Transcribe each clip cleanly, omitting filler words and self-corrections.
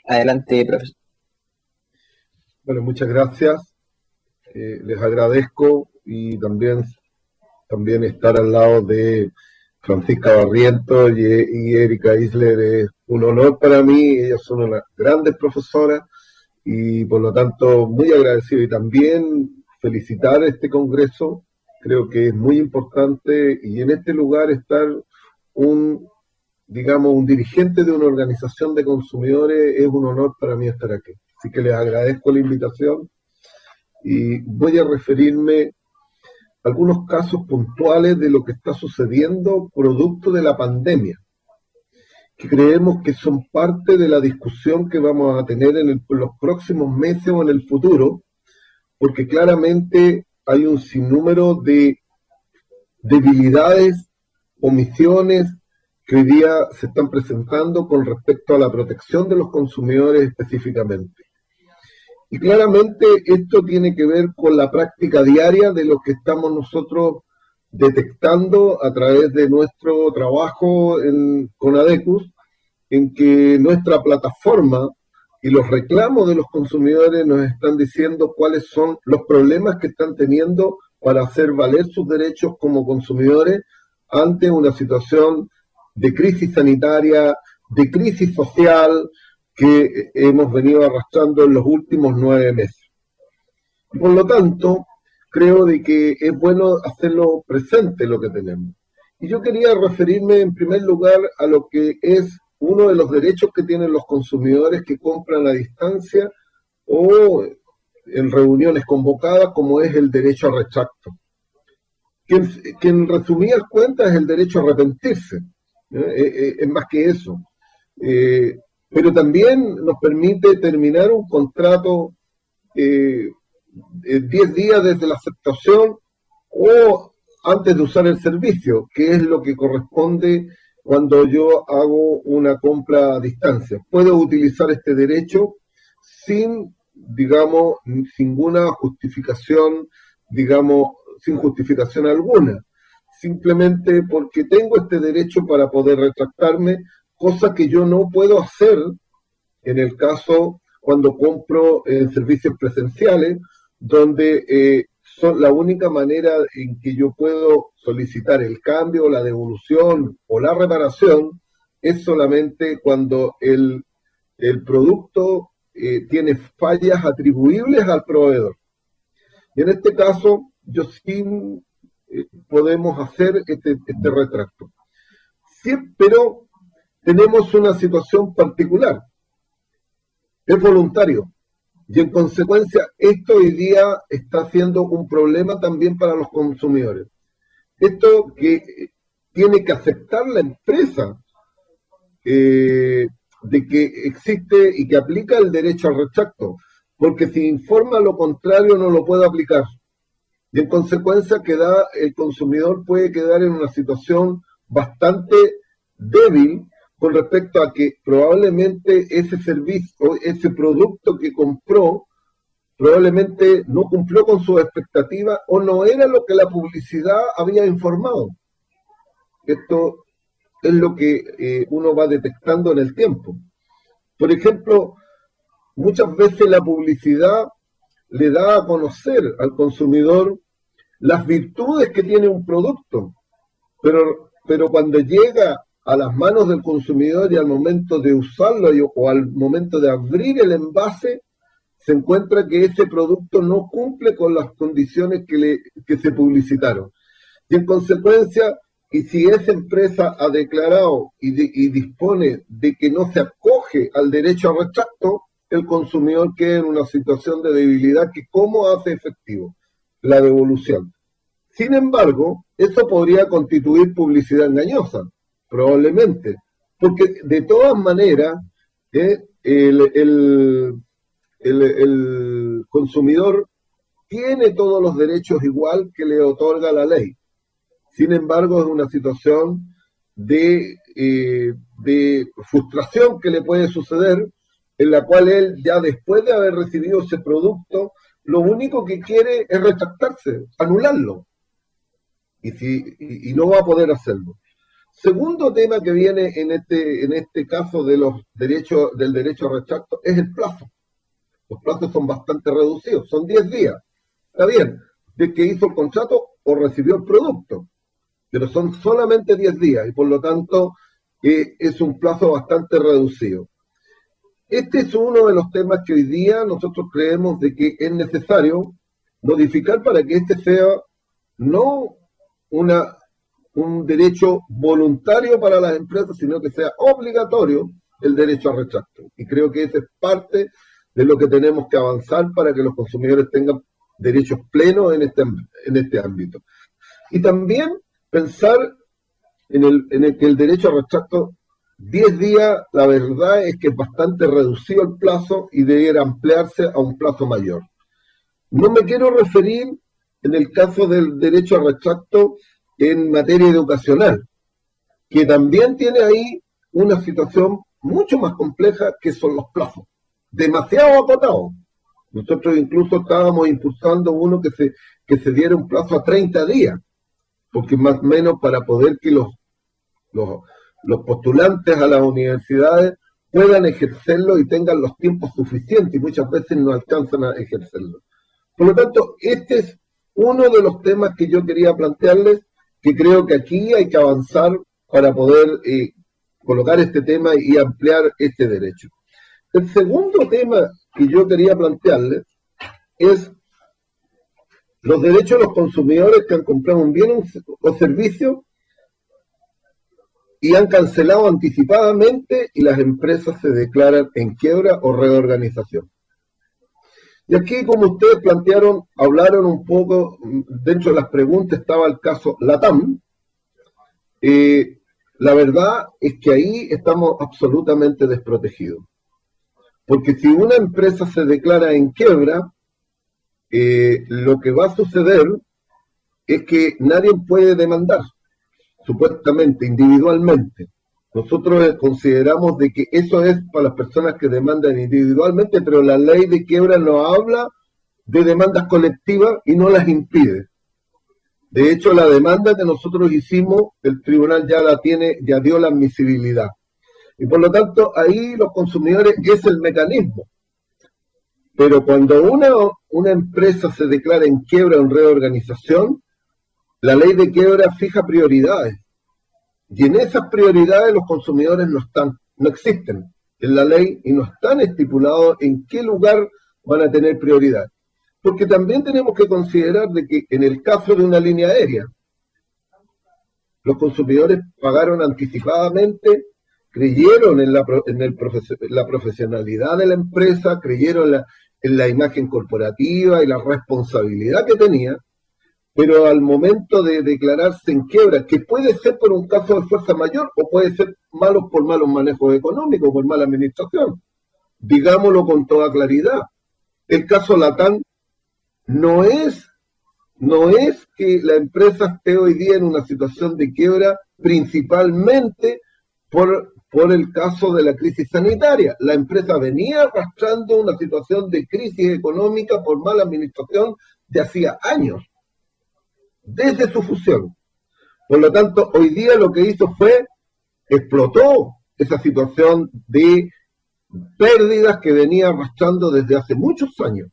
Adelante, profesor. Bueno, muchas gracias. Les agradezco y también estar al lado de Francisca Barrientos y Erika Isler es un honor para mí. Ellas son unas grandes profesoras y por lo tanto muy agradecido. Y también felicitar este congreso. Creo que es muy importante y en este lugar estar un, digamos, un dirigente de una organización de consumidores es un honor para mí estar aquí. Así que les agradezco la invitación y voy a referirme a algunos casos puntuales de lo que está sucediendo producto de la pandemia, que creemos que son parte de la discusión que vamos a tener en los próximos meses o en el futuro, porque claramente hay un sinnúmero de debilidades, omisiones que hoy día se están presentando con respecto a la protección de los consumidores específicamente. Y claramente esto tiene que ver con la práctica diaria de lo que estamos nosotros detectando a través de nuestro trabajo con ADECUS, en que nuestra plataforma y los reclamos de los consumidores nos están diciendo cuáles son los problemas que están teniendo para hacer valer sus derechos como consumidores ante una situación de crisis sanitaria, de crisis social, que hemos venido arrastrando en los últimos 9 meses. Por lo tanto, creo de que es bueno hacerlo presente lo que tenemos. Y yo quería referirme en primer lugar a lo que es uno de los derechos que tienen los consumidores que compran a distancia o en reuniones convocadas, como es el derecho a retracto. Que en resumidas cuentas es el derecho a arrepentirse. Es más que eso. Eh, pero también nos permite terminar un contrato 10 días desde la aceptación o antes de usar el servicio, que es lo que corresponde cuando yo hago una compra a distancia. Puedo utilizar este derecho sin, digamos, ninguna justificación, digamos, sin justificación alguna, simplemente porque tengo este derecho para poder retractarme, cosa que yo no puedo hacer en el caso cuando compro en servicios presenciales, donde son la única manera en que yo puedo solicitar el cambio, la devolución o la reparación es solamente cuando el producto tiene fallas atribuibles al proveedor. Y en este caso, yo sí podemos hacer este retracto. Sí, pero tenemos una situación particular. Es voluntario. Y en consecuencia, esto hoy día está siendo un problema también para los consumidores. Esto que tiene que aceptar la empresa de que existe y que aplica el derecho al retracto, porque si informa lo contrario no lo puede aplicar. Y en consecuencia el consumidor puede quedar en una situación bastante débil con respecto a que probablemente ese servicio, ese producto que compró, probablemente no cumplió con sus expectativas o no era lo que la publicidad había informado. Esto es lo que uno va detectando en el tiempo. Por ejemplo, muchas veces la publicidad le da a conocer al consumidor las virtudes que tiene un producto, pero cuando llega a las manos del consumidor y al momento de usarlo o al momento de abrir el envase, se encuentra que ese producto no cumple con las condiciones que se publicitaron. Y en consecuencia, y si esa empresa ha declarado y dispone de que no se acoge al derecho a retracto, el consumidor queda en una situación de debilidad que cómo hace efectivo la devolución. Sin embargo, eso podría constituir publicidad engañosa, probablemente, porque de todas maneras el consumidor tiene todos los derechos igual que le otorga la ley. Sin embargo, es una situación de frustración que le puede suceder, en la cual él ya después de haber recibido ese producto, lo único que quiere es retractarse, anularlo, y no va a poder hacerlo. Segundo tema que viene en este caso de del derecho a retracto es el plazo. Los plazos son bastante reducidos, son 10 días. Está bien, de que hizo el contrato o recibió el producto, pero son solamente 10 días y por lo tanto es un plazo bastante reducido. Este es uno de los temas que hoy día nosotros creemos de que es necesario modificar para que este sea no un derecho voluntario para las empresas, sino que sea obligatorio el derecho a retracto. Y creo que esa es parte de lo que tenemos que avanzar para que los consumidores tengan derechos plenos en este ámbito. Y también pensar en que el derecho a retracto, 10 días, la verdad es que es bastante reducido el plazo y debiera ampliarse a un plazo mayor. No me quiero referir en el caso del derecho a retracto en materia educacional, que también tiene ahí una situación mucho más compleja que son los plazos, demasiado acotados. Nosotros incluso estábamos impulsando uno que se diera un plazo a 30 días, porque más o menos para poder que los postulantes a las universidades puedan ejercerlo y tengan los tiempos suficientes, y muchas veces no alcanzan a ejercerlo. Por lo tanto, este es uno de los temas que yo quería plantearles, que creo que aquí hay que avanzar para poder colocar este tema y ampliar este derecho. El segundo tema que yo quería plantearles es los derechos de los consumidores que han comprado un bien o servicio y han cancelado anticipadamente y las empresas se declaran en quiebra o reorganización. Y aquí, como ustedes hablaron un poco, dentro de las preguntas estaba el caso LATAM. La verdad es que ahí estamos absolutamente desprotegidos. Porque si una empresa se declara en quiebra, lo que va a suceder es que nadie puede demandar, supuestamente, individualmente. Nosotros consideramos de que eso es para las personas que demandan individualmente, pero la ley de quiebra no habla de demandas colectivas y no las impide. De hecho, la demanda que nosotros hicimos, el tribunal ya dio la admisibilidad. Y por lo tanto, ahí los consumidores es el mecanismo. Pero cuando una empresa se declara en quiebra o en reorganización, la ley de quiebra fija prioridades. Y en esas prioridades los consumidores no existen en la ley y no están estipulados en qué lugar van a tener prioridad. Porque también tenemos que considerar de que en el caso de una línea aérea, los consumidores pagaron anticipadamente, creyeron en la profesionalidad de la empresa, creyeron en la imagen corporativa y la responsabilidad que tenía, pero al momento de declararse en quiebra, que puede ser por un caso de fuerza mayor o puede ser por malos manejos económicos, por mala administración, digámoslo con toda claridad. El caso LATAM no es que la empresa esté hoy día en una situación de quiebra principalmente por el caso de la crisis sanitaria. La empresa venía arrastrando una situación de crisis económica por mala administración de hacía años, desde su fusión. Por lo tanto, hoy día lo que hizo fue, explotó esa situación de pérdidas que venía arrastrando desde hace muchos años.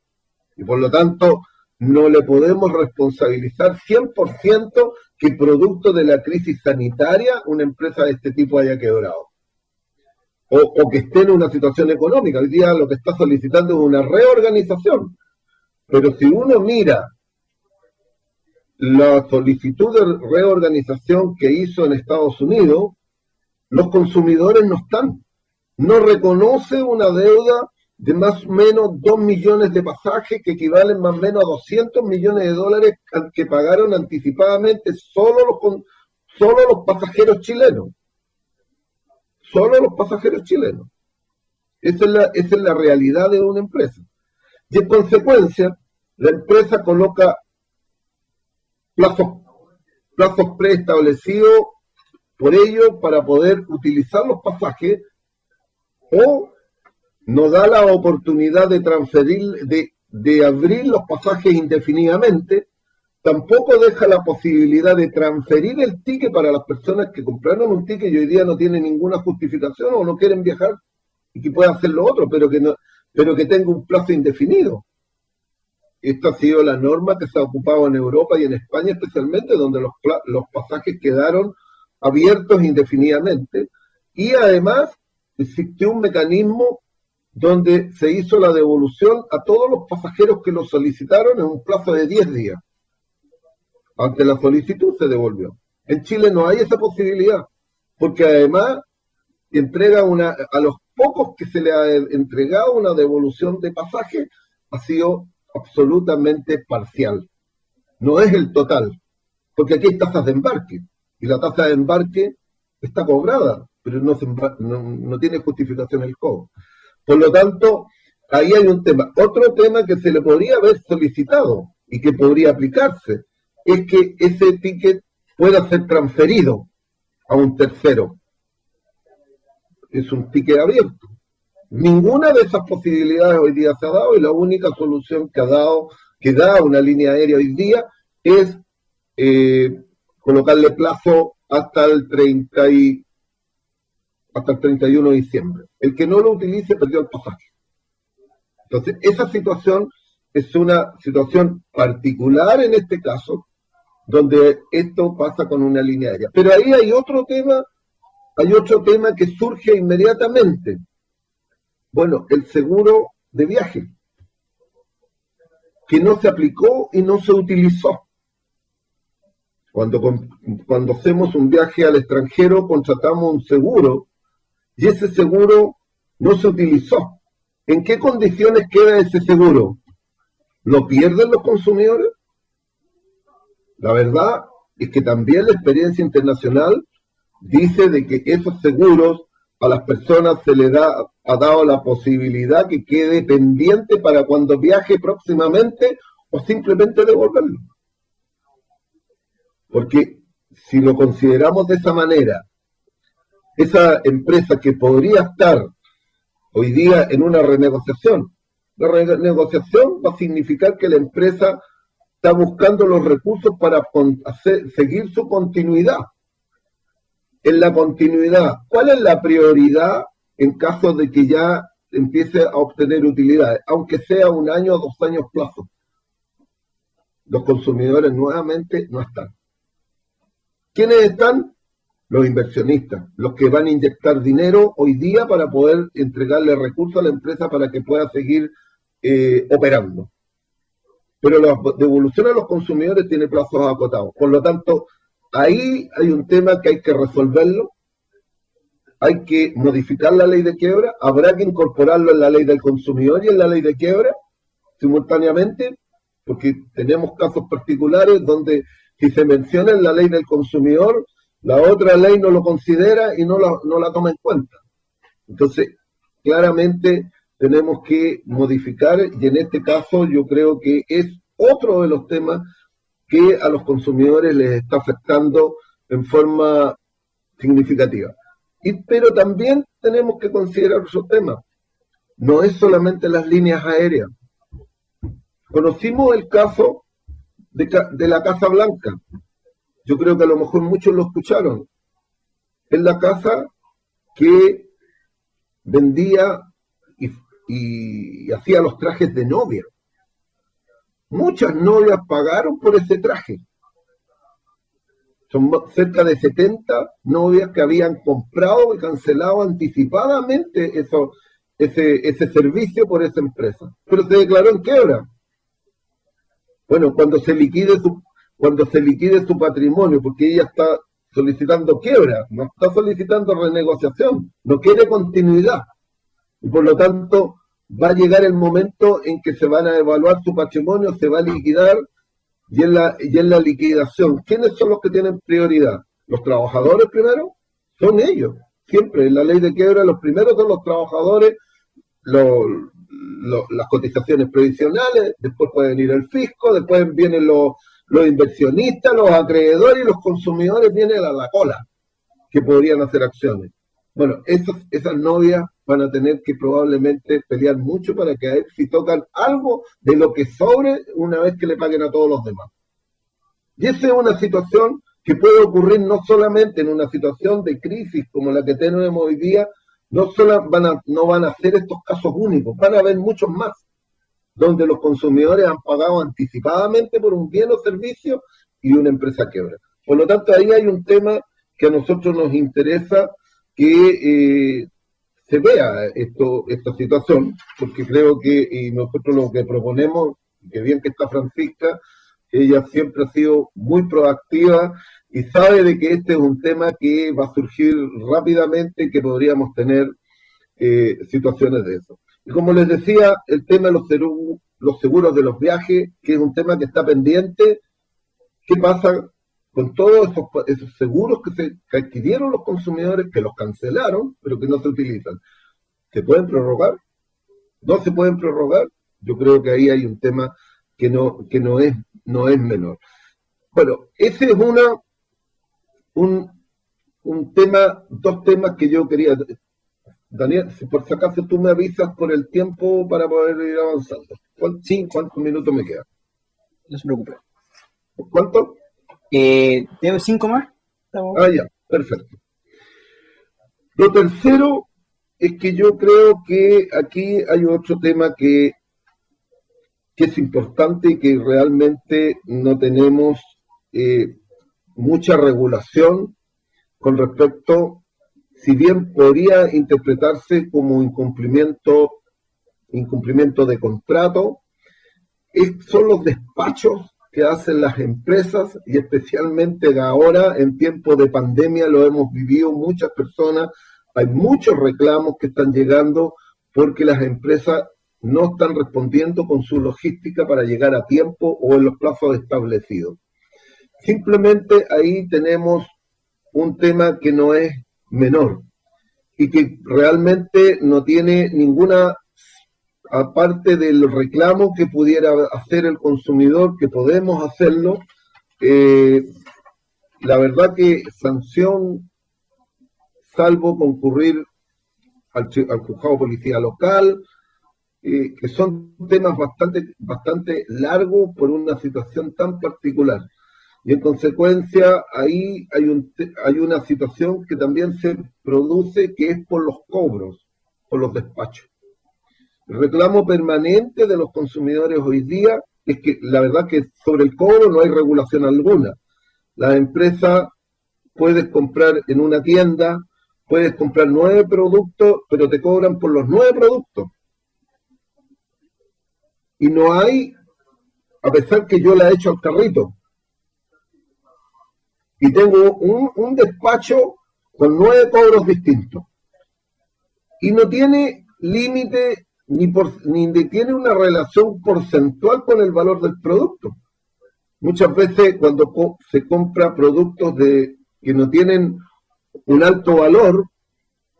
Y por lo tanto, no le podemos responsabilizar 100% que producto de la crisis sanitaria una empresa de este tipo haya quebrado. O que esté en una situación económica. Hoy día lo que está solicitando es una reorganización. Pero si uno mira la solicitud de reorganización que hizo en Estados Unidos, los consumidores no reconoce una deuda de más o menos 2 millones de pasajes que equivalen más o menos a 200 millones de dólares que pagaron anticipadamente solo los pasajeros chilenos. Solo los pasajeros chilenos. Esa es la realidad de una empresa. Y en consecuencia, la empresa coloca plazos preestablecidos por ello para poder utilizar los pasajes o nos da la oportunidad de transferir, de abrir los pasajes indefinidamente tampoco deja la posibilidad de transferir el ticket para las personas que compraron un ticket y hoy día no tienen ninguna justificación o no quieren viajar y que puedan hacer lo otro, pero que tenga un plazo indefinido. Esta ha sido la norma que se ha ocupado en Europa y en España especialmente, donde los pasajes quedaron abiertos indefinidamente. Y además existió un mecanismo donde se hizo la devolución a todos los pasajeros que lo solicitaron en un plazo de 10 días. Ante la solicitud se devolvió. En Chile no hay esa posibilidad, porque además entrega a los pocos que se le ha entregado una devolución de pasaje, ha sido absolutamente parcial. No es el total, porque aquí hay tasas de embarque, y la tasa de embarque está cobrada, pero no tiene justificación el cobro. Por lo tanto, ahí hay un tema. Otro tema que se le podría haber solicitado y que podría aplicarse es que ese ticket pueda ser transferido a un tercero. Es un ticket abierto. Ninguna de esas posibilidades hoy día se ha dado y la única solución que da una línea aérea hoy día es colocarle plazo hasta el 31 de diciembre. El que no lo utilice perdió el pasaje. Entonces, esa situación es una situación particular en este caso, donde esto pasa con una línea aérea. Pero ahí hay otro tema que surge inmediatamente. Bueno, el seguro de viaje, que no se aplicó y no se utilizó. Cuando hacemos un viaje al extranjero, contratamos un seguro y ese seguro no se utilizó. ¿En qué condiciones queda ese seguro? ¿Lo pierden los consumidores? La verdad es que también la experiencia internacional dice de que esos seguros a las personas ha dado la posibilidad que quede pendiente para cuando viaje próximamente o simplemente devolverlo. Porque si lo consideramos de esa manera, esa empresa que podría estar hoy día en una renegociación, la renegociación va a significar que la empresa está buscando los recursos para seguir su continuidad. En la continuidad, ¿cuál es la prioridad en caso de que ya empiece a obtener utilidades? Aunque sea 1 año o 2 años plazo. Los consumidores nuevamente no están. ¿Quiénes están? Los inversionistas, los que van a inyectar dinero hoy día para poder entregarle recursos a la empresa para que pueda seguir operando. Pero la devolución a los consumidores tiene plazos acotados. Por lo tanto, ahí hay un tema que hay que resolverlo, hay que modificar la ley de quiebra, habrá que incorporarlo en la ley del consumidor y en la ley de quiebra simultáneamente, porque tenemos casos particulares donde si se menciona en la ley del consumidor, la otra ley no lo considera y no la toma en cuenta. Entonces, claramente tenemos que modificar y en este caso yo creo que es otro de los temas que a los consumidores les está afectando en forma significativa. Pero también tenemos que considerar otros temas. No es solamente las líneas aéreas. Conocimos el caso de la Casa Blanca. Yo creo que a lo mejor muchos lo escucharon. Es la casa que vendía y hacía los trajes de novia. Muchas novias pagaron por ese traje. Son cerca de 70 novias que habían comprado y cancelado anticipadamente ese servicio por esa empresa. Pero se declaró en quiebra. Bueno, cuando se liquide su patrimonio, porque ella está solicitando quiebra, no está solicitando renegociación, no quiere continuidad. Y por lo tanto, va a llegar el momento en que se van a evaluar su patrimonio, se va a liquidar, y en la liquidación, ¿quiénes son los que tienen prioridad? ¿Los trabajadores primero? Son ellos. Siempre en la ley de quiebra los primeros son los trabajadores, las cotizaciones previsionales, después pueden ir el fisco, después vienen los inversionistas, los acreedores y los consumidores vienen a la cola, que podrían hacer acciones. Bueno, esas novias van a tener que probablemente pelear mucho para que a ver si tocan algo de lo que sobre una vez que le paguen a todos los demás. Y esa es una situación que puede ocurrir no solamente en una situación de crisis como la que tenemos hoy día, no van a ser estos casos únicos, van a haber muchos más, donde los consumidores han pagado anticipadamente por un bien o servicio y una empresa quiebra. Por lo tanto, ahí hay un tema que a nosotros nos interesa que se vea esta situación, porque creo que nosotros lo que proponemos, que bien que está Francisca, ella siempre ha sido muy proactiva y sabe de que este es un tema que va a surgir rápidamente y que podríamos tener situaciones de eso. Y como les decía, el tema de los seguros de los viajes, que es un tema que está pendiente. ¿Qué pasa con todos esos seguros que adquirieron los consumidores, que los cancelaron, pero que no se utilizan? ¿Se pueden prorrogar? ¿No se pueden prorrogar? Yo creo que ahí hay un tema que no es menor. Bueno, ese es un tema, dos temas que yo quería. Daniel, si por si acaso tú me avisas por el tiempo para poder ir avanzando. ¿Cuántos minutos me quedan? No se preocupe. ¿Cuánto? ¿Tengo 5 más? Ya, perfecto. Lo tercero es que yo creo que aquí hay otro tema que es importante y que realmente no tenemos mucha regulación con respecto, si bien podría interpretarse como incumplimiento de contrato, son los despachos que hacen las empresas, y especialmente ahora en tiempos de pandemia lo hemos vivido muchas personas, hay muchos reclamos que están llegando porque las empresas no están respondiendo con su logística para llegar a tiempo o en los plazos establecidos. Simplemente ahí tenemos un tema que no es menor y que realmente no tiene ninguna, aparte del reclamo que pudiera hacer el consumidor, que podemos hacerlo, la verdad que sanción, salvo concurrir al juzgado de policía local, que son temas bastante largos por una situación tan particular. Y en consecuencia, ahí hay una situación que también se produce, que es por los cobros, por los despachos. El reclamo permanente de los consumidores hoy día es que la verdad que sobre el cobro no hay regulación alguna. La empresa puedes comprar en una tienda, puedes comprar 9 productos, pero te cobran por los 9 productos. Y no hay, a pesar que yo la he hecho al carrito, y tengo un despacho con 9 cobros distintos. Y no tiene límite ni tiene una relación porcentual con el valor del producto. Muchas veces cuando se compra productos que no tienen un alto valor,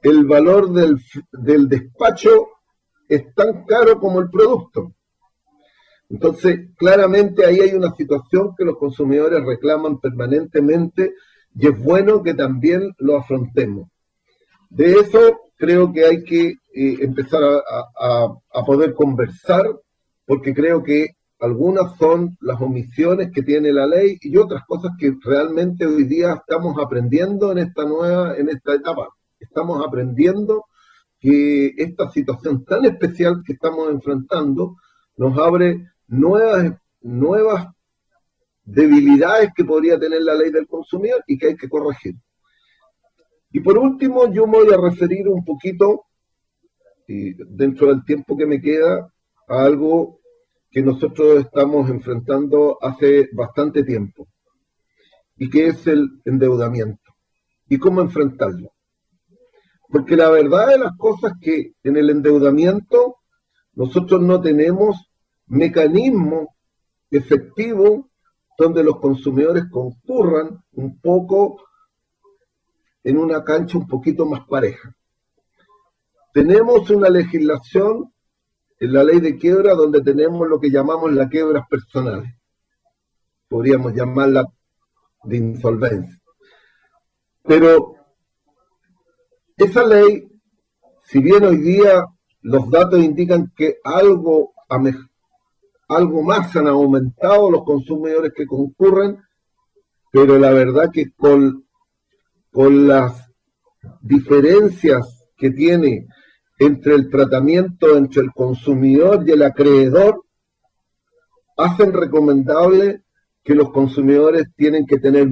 el valor del despacho es tan caro como el producto. Entonces, claramente ahí hay una situación que los consumidores reclaman permanentemente y es bueno que también lo afrontemos. De eso creo que hay que empezar a poder conversar, porque creo que algunas son las omisiones que tiene la ley y otras cosas que realmente hoy día estamos aprendiendo en esta etapa. Estamos aprendiendo que esta situación tan especial que estamos enfrentando nos abre nuevas debilidades que podría tener la ley del consumidor y que hay que corregir. Y por último, yo me voy a referir un poquito, dentro del tiempo que me queda, a algo que nosotros estamos enfrentando hace bastante tiempo, y que es el endeudamiento, y cómo enfrentarlo. Porque la verdad de las cosas es que en el endeudamiento nosotros no tenemos mecanismo efectivo donde los consumidores concurran un poco en una cancha un poquito más pareja. Tenemos una legislación en la ley de quiebra donde tenemos lo que llamamos las quiebras personales. Podríamos llamarla de insolvencia. Pero esa ley, si bien hoy día los datos indican que algo más han aumentado los consumidores que concurren, pero la verdad que con las diferencias que tiene entre el tratamiento entre el consumidor y el acreedor, hacen recomendable que los consumidores tienen que tener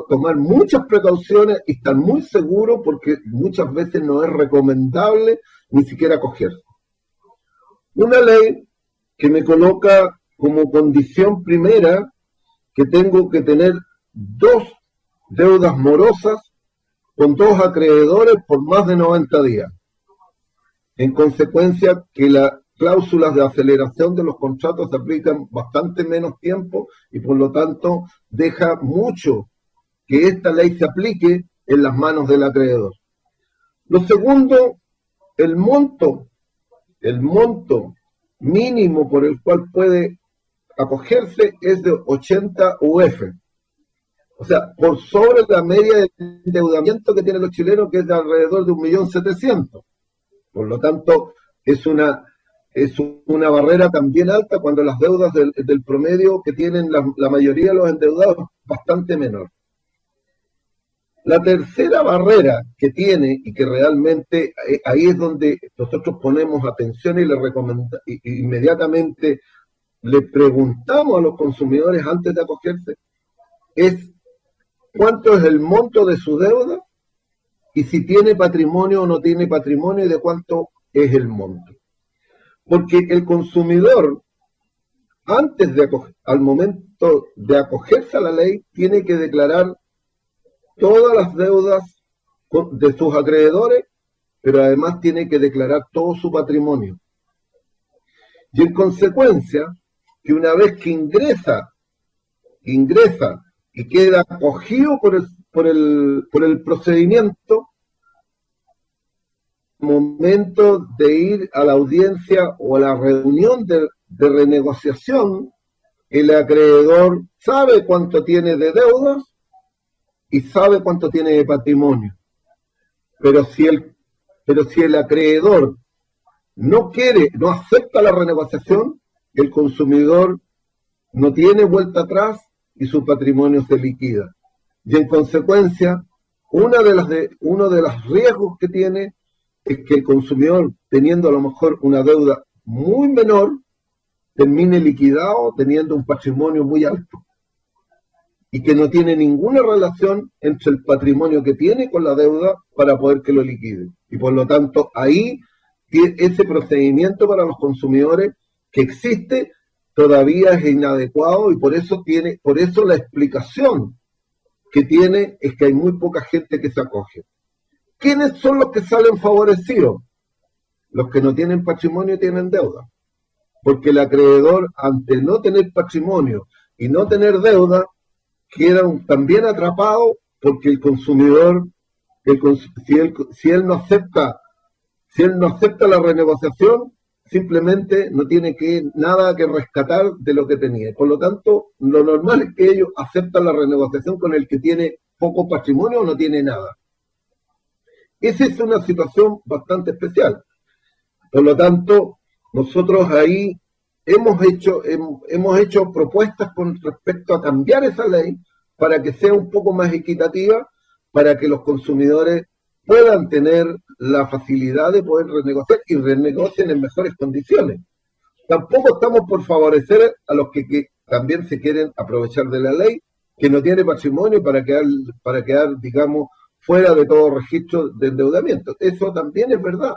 tomar muchas precauciones y estar muy seguros, porque muchas veces no es recomendable ni siquiera acogerse. Una ley que me coloca como condición primera que tengo que tener 2 deudas morosas con 2 acreedores por más de 90 días. En consecuencia, que las cláusulas de aceleración de los contratos se aplican bastante menos tiempo y por lo tanto deja mucho que esta ley se aplique en las manos del acreedor. Lo segundo, el monto mínimo por el cual puede acogerse es de 80 UF. O sea, por sobre la media de endeudamiento que tienen los chilenos, que es de alrededor de 1.700.000. Por lo tanto, es una barrera también alta cuando las deudas del promedio que tienen la mayoría de los endeudados es bastante menor. La tercera barrera que tiene, y que realmente ahí es donde nosotros ponemos atención y inmediatamente le preguntamos a los consumidores antes de acogerse, es cuánto es el monto de su deuda y si tiene patrimonio o no tiene patrimonio y de cuánto es el monto. Porque el consumidor, al momento de acogerse a la ley, tiene que declarar todas las deudas de sus acreedores, pero además tiene que declarar todo su patrimonio. Y en consecuencia, que una vez que ingresa y queda acogido por el procedimiento, momento de ir a la audiencia o a la reunión de renegociación, el acreedor sabe cuánto tiene de deudas y sabe cuánto tiene de patrimonio. Pero si el acreedor no acepta la renegociación, el consumidor no tiene vuelta atrás y su patrimonio se liquida. Y en consecuencia, uno de los riesgos que tiene es que el consumidor, teniendo a lo mejor una deuda muy menor, termine liquidado teniendo un patrimonio muy alto y que no tiene ninguna relación entre el patrimonio que tiene con la deuda para poder que lo liquide. Y por lo tanto, ahí ese procedimiento para los consumidores que existe todavía es inadecuado y por eso la explicación que tiene es que hay muy poca gente que se acoge. ¿Quiénes son los que salen favorecidos? Los que no tienen patrimonio y tienen deuda. Porque el acreedor, ante no tener patrimonio y no tener deuda, queda también atrapado porque el consumidor, si él no acepta la renegociación, simplemente no tiene nada que rescatar de lo que tenía. Por lo tanto, lo normal es que ellos aceptan la renegociación con el que tiene poco patrimonio o no tiene nada. Esa es una situación bastante especial. Por lo tanto, nosotros ahí hemos hecho propuestas con respecto a cambiar esa ley para que sea un poco más equitativa, para que los consumidores puedan tener la facilidad de poder renegociar y renegocien en mejores condiciones. Tampoco estamos por favorecer a los que también se quieren aprovechar de la ley, que no tiene patrimonio para quedar, digamos, fuera de todo registro de endeudamiento. Eso también es verdad.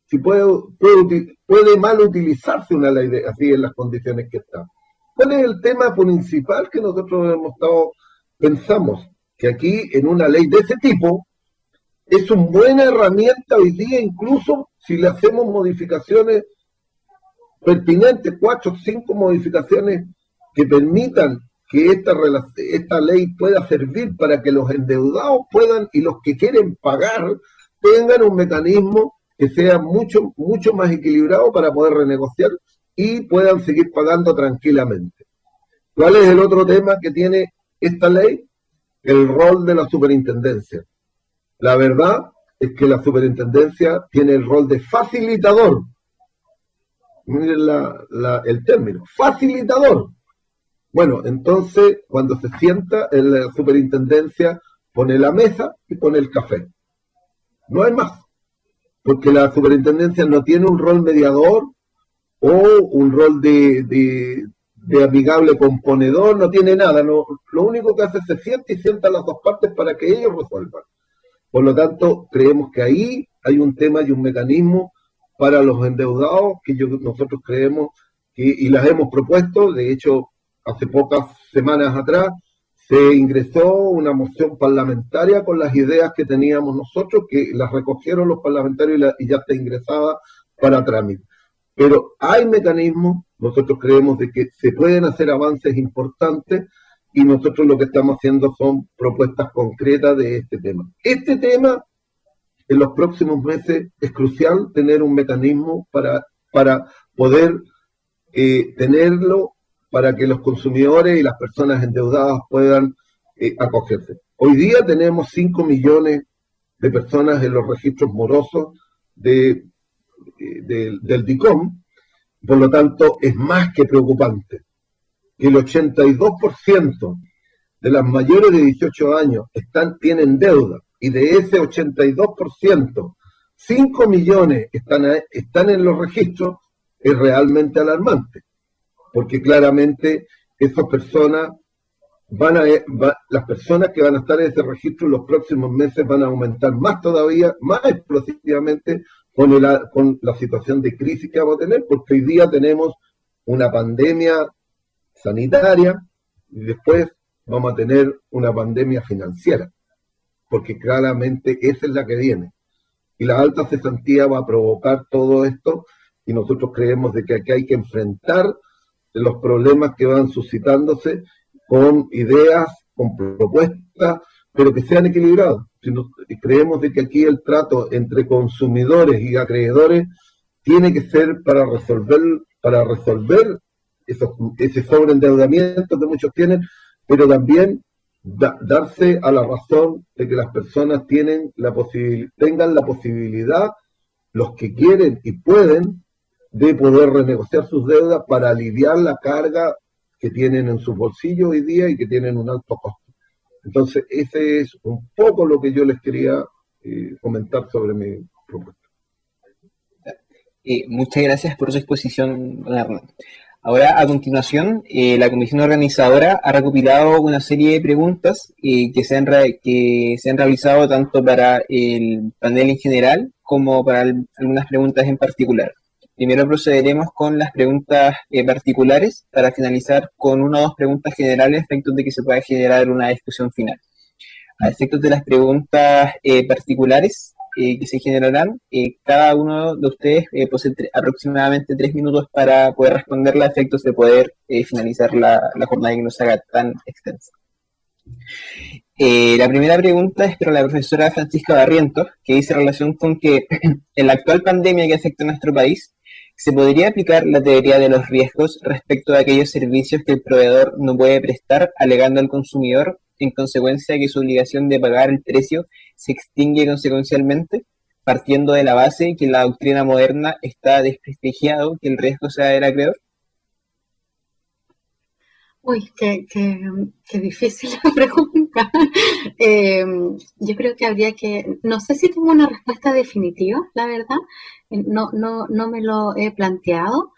Si puede mal utilizarse una ley así en las condiciones que está. ¿Cuál es el tema principal que nosotros pensamos? Que aquí, en una ley de ese tipo, es una buena herramienta hoy día, incluso si le hacemos modificaciones pertinentes, 4 o 5 modificaciones que permitan que esta ley pueda servir para que los endeudados puedan, y los que quieren pagar, tengan un mecanismo que sea mucho, mucho más equilibrado para poder renegociar y puedan seguir pagando tranquilamente. ¿Cuál es el otro tema que tiene esta ley? El rol de la superintendencia. La verdad es que la superintendencia tiene el rol de facilitador. Miren el término, facilitador. Bueno, entonces cuando se sienta en la superintendencia pone la mesa y pone el café. No hay más, porque la superintendencia no tiene un rol mediador o un rol de amigable componedor, no tiene nada. No, lo único que hace es se sienta y sienta las dos partes para que ellos resuelvan. Por lo tanto, creemos que ahí hay un tema y un mecanismo para los endeudados que nosotros creemos y las hemos propuesto. De hecho, hace pocas semanas atrás se ingresó una moción parlamentaria con las ideas que teníamos nosotros, que las recogieron los parlamentarios y ya está ingresada para trámite. Pero hay mecanismos, nosotros creemos de que se pueden hacer avances importantes y nosotros lo que estamos haciendo son propuestas concretas de este tema. Este tema, en los próximos meses, es crucial tener un mecanismo para poder tenerlo, para que los consumidores y las personas endeudadas puedan acogerse. Hoy día tenemos 5 millones de personas en los registros morosos del DICOM, por lo tanto es más que preocupante que el 82% de las mayores de 18 años tienen deuda, y de ese 82%, 5 millones están en los registros, es realmente alarmante, porque claramente esas personas las personas que van a estar en ese registro en los próximos meses van a aumentar más todavía, más explosivamente con la situación de crisis que vamos a tener, porque hoy día tenemos una pandemia sanitaria y después vamos a tener una pandemia financiera, porque claramente esa es la que viene. Y la alta cesantía va a provocar todo esto y nosotros creemos de que aquí hay que enfrentar los problemas que van suscitándose con ideas, con propuestas, pero que sean equilibradas. Creemos de que aquí el trato entre consumidores y acreedores tiene que ser para resolver ese sobreendeudamiento que muchos tienen, pero también darse a la razón de que las personas tengan la posibilidad, los que quieren y pueden, de poder renegociar sus deudas para aliviar la carga que tienen en sus bolsillos hoy día y que tienen un alto costo. Entonces, ese es un poco lo que yo les quería comentar sobre mi propuesta. Muchas gracias por su exposición, don Hernán. Ahora, a continuación, la comisión organizadora ha recopilado una serie de preguntas que se han realizado tanto para el panel en general como para algunas preguntas en particular. Primero procederemos con las preguntas particulares para finalizar con una o dos preguntas generales a efectos de que se pueda generar una discusión final. A efectos de las preguntas particulares que se generarán, cada uno de ustedes posee aproximadamente 3 minutos para poder responderla a efectos de poder finalizar la jornada y que no se haga tan extensa. La primera pregunta es para la profesora Francisca Barrientos, que dice en relación con que en la actual pandemia que afecta a nuestro país, ¿se podría aplicar la teoría de los riesgos respecto a aquellos servicios que el proveedor no puede prestar, alegando al consumidor, en consecuencia de que su obligación de pagar el precio se extingue consecuencialmente, partiendo de la base que en la doctrina moderna está desprestigiado que el riesgo sea del acreedor? Uy, qué difícil la pregunta. Yo creo que habría que, no sé si tengo una respuesta definitiva, la verdad, no me lo he planteado.